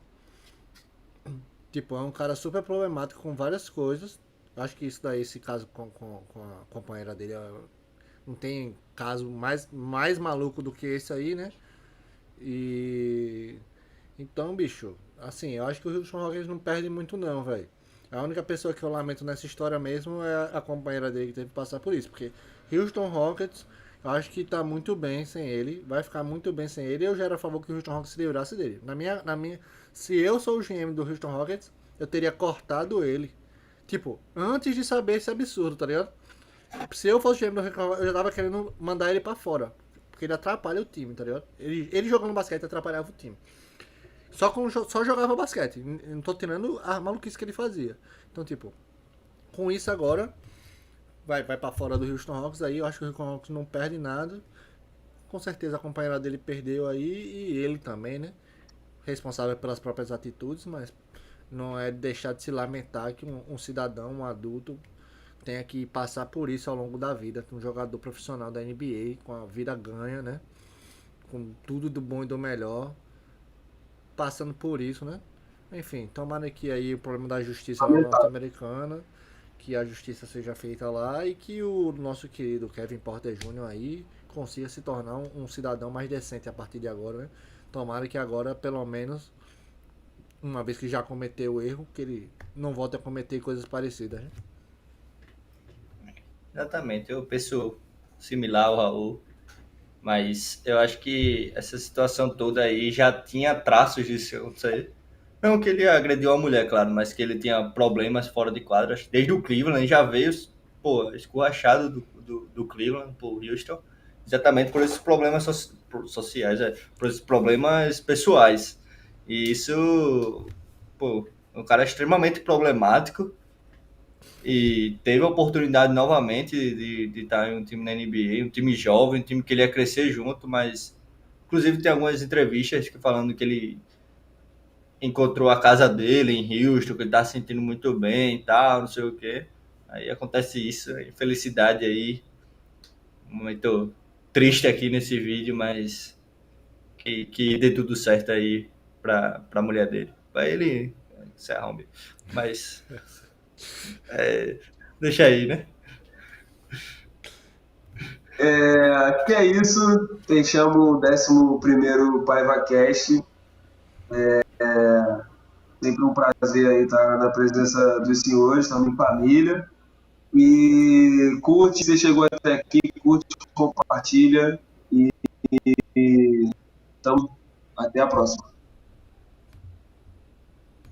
Tipo, é um cara super problemático com várias coisas. Eu acho que isso daí, esse caso com a companheira dele, não tem caso mais maluco do que esse aí, né? E. Então, bicho, assim, eu acho que o Houston Rockets não perde muito não, velho. A única pessoa que eu lamento nessa história mesmo é a companheira dele que teve que passar por isso. Porque Houston Rockets, eu acho que tá muito bem sem ele. Vai ficar muito bem sem ele. Eu já era a favor que o Houston Rockets se livrasse dele. Se eu sou o GM do Houston Rockets, eu teria cortado ele. Tipo, antes de saber esse absurdo, tá ligado? Se eu fosse o GM do Houston Rockets, eu já tava querendo mandar ele pra fora. Porque ele atrapalha o time, tá ligado? Ele jogando basquete atrapalhava o time. Só jogava basquete. Não tô tirando a maluquice que ele fazia. Então, tipo, com isso agora, vai pra fora do Houston Rockets. Aí eu acho que o Houston Rockets não perde nada. Com certeza a companheira dele perdeu aí. E ele também, né? Responsável pelas próprias atitudes. Mas não é deixar de se lamentar que um cidadão, um adulto, tenha que passar por isso ao longo da vida. Um jogador profissional da NBA, com a vida ganha, né? Com tudo do bom e do melhor, passando por isso, né? Enfim, tomara que aí o problema da justiça lá Lamentável. norte-americana, que a justiça seja feita lá e que o nosso querido Kevin Porter Jr. aí consiga se tornar um cidadão mais decente a partir de agora, né? Tomara que agora, pelo menos, uma vez que já cometeu o erro, que ele não volte a cometer coisas parecidas, né? Exatamente, eu penso similar ao Raul, mas eu acho que essa situação toda aí já tinha traços disso acontecer. Não que ele agrediu a mulher, claro, mas que ele tinha problemas fora de quadra. Acho que desde o Cleveland ele já veio, pô, escorrachado do Cleveland pro Houston, exatamente por esses problemas sociais, por esses problemas pessoais. E isso, pô, um cara extremamente problemático e teve a oportunidade novamente de estar em um time na NBA, um time jovem, um time que ele ia crescer junto, mas inclusive tem algumas entrevistas que falando que ele encontrou a casa dele em Houston, que ele tá se sentindo muito bem e tal, não sei o quê. Aí acontece isso, infelicidade aí, um momento triste aqui nesse vídeo, mas que dê tudo certo aí pra mulher dele. Pra ele se arrombe. Mas deixa aí, né? Acho que é isso. Fechamos o 11º PaivaCast. Sempre um prazer aí estar na presença dos senhores, estamos em família. E curte, se chegou até aqui, curte, compartilha e, e tamo, até a próxima.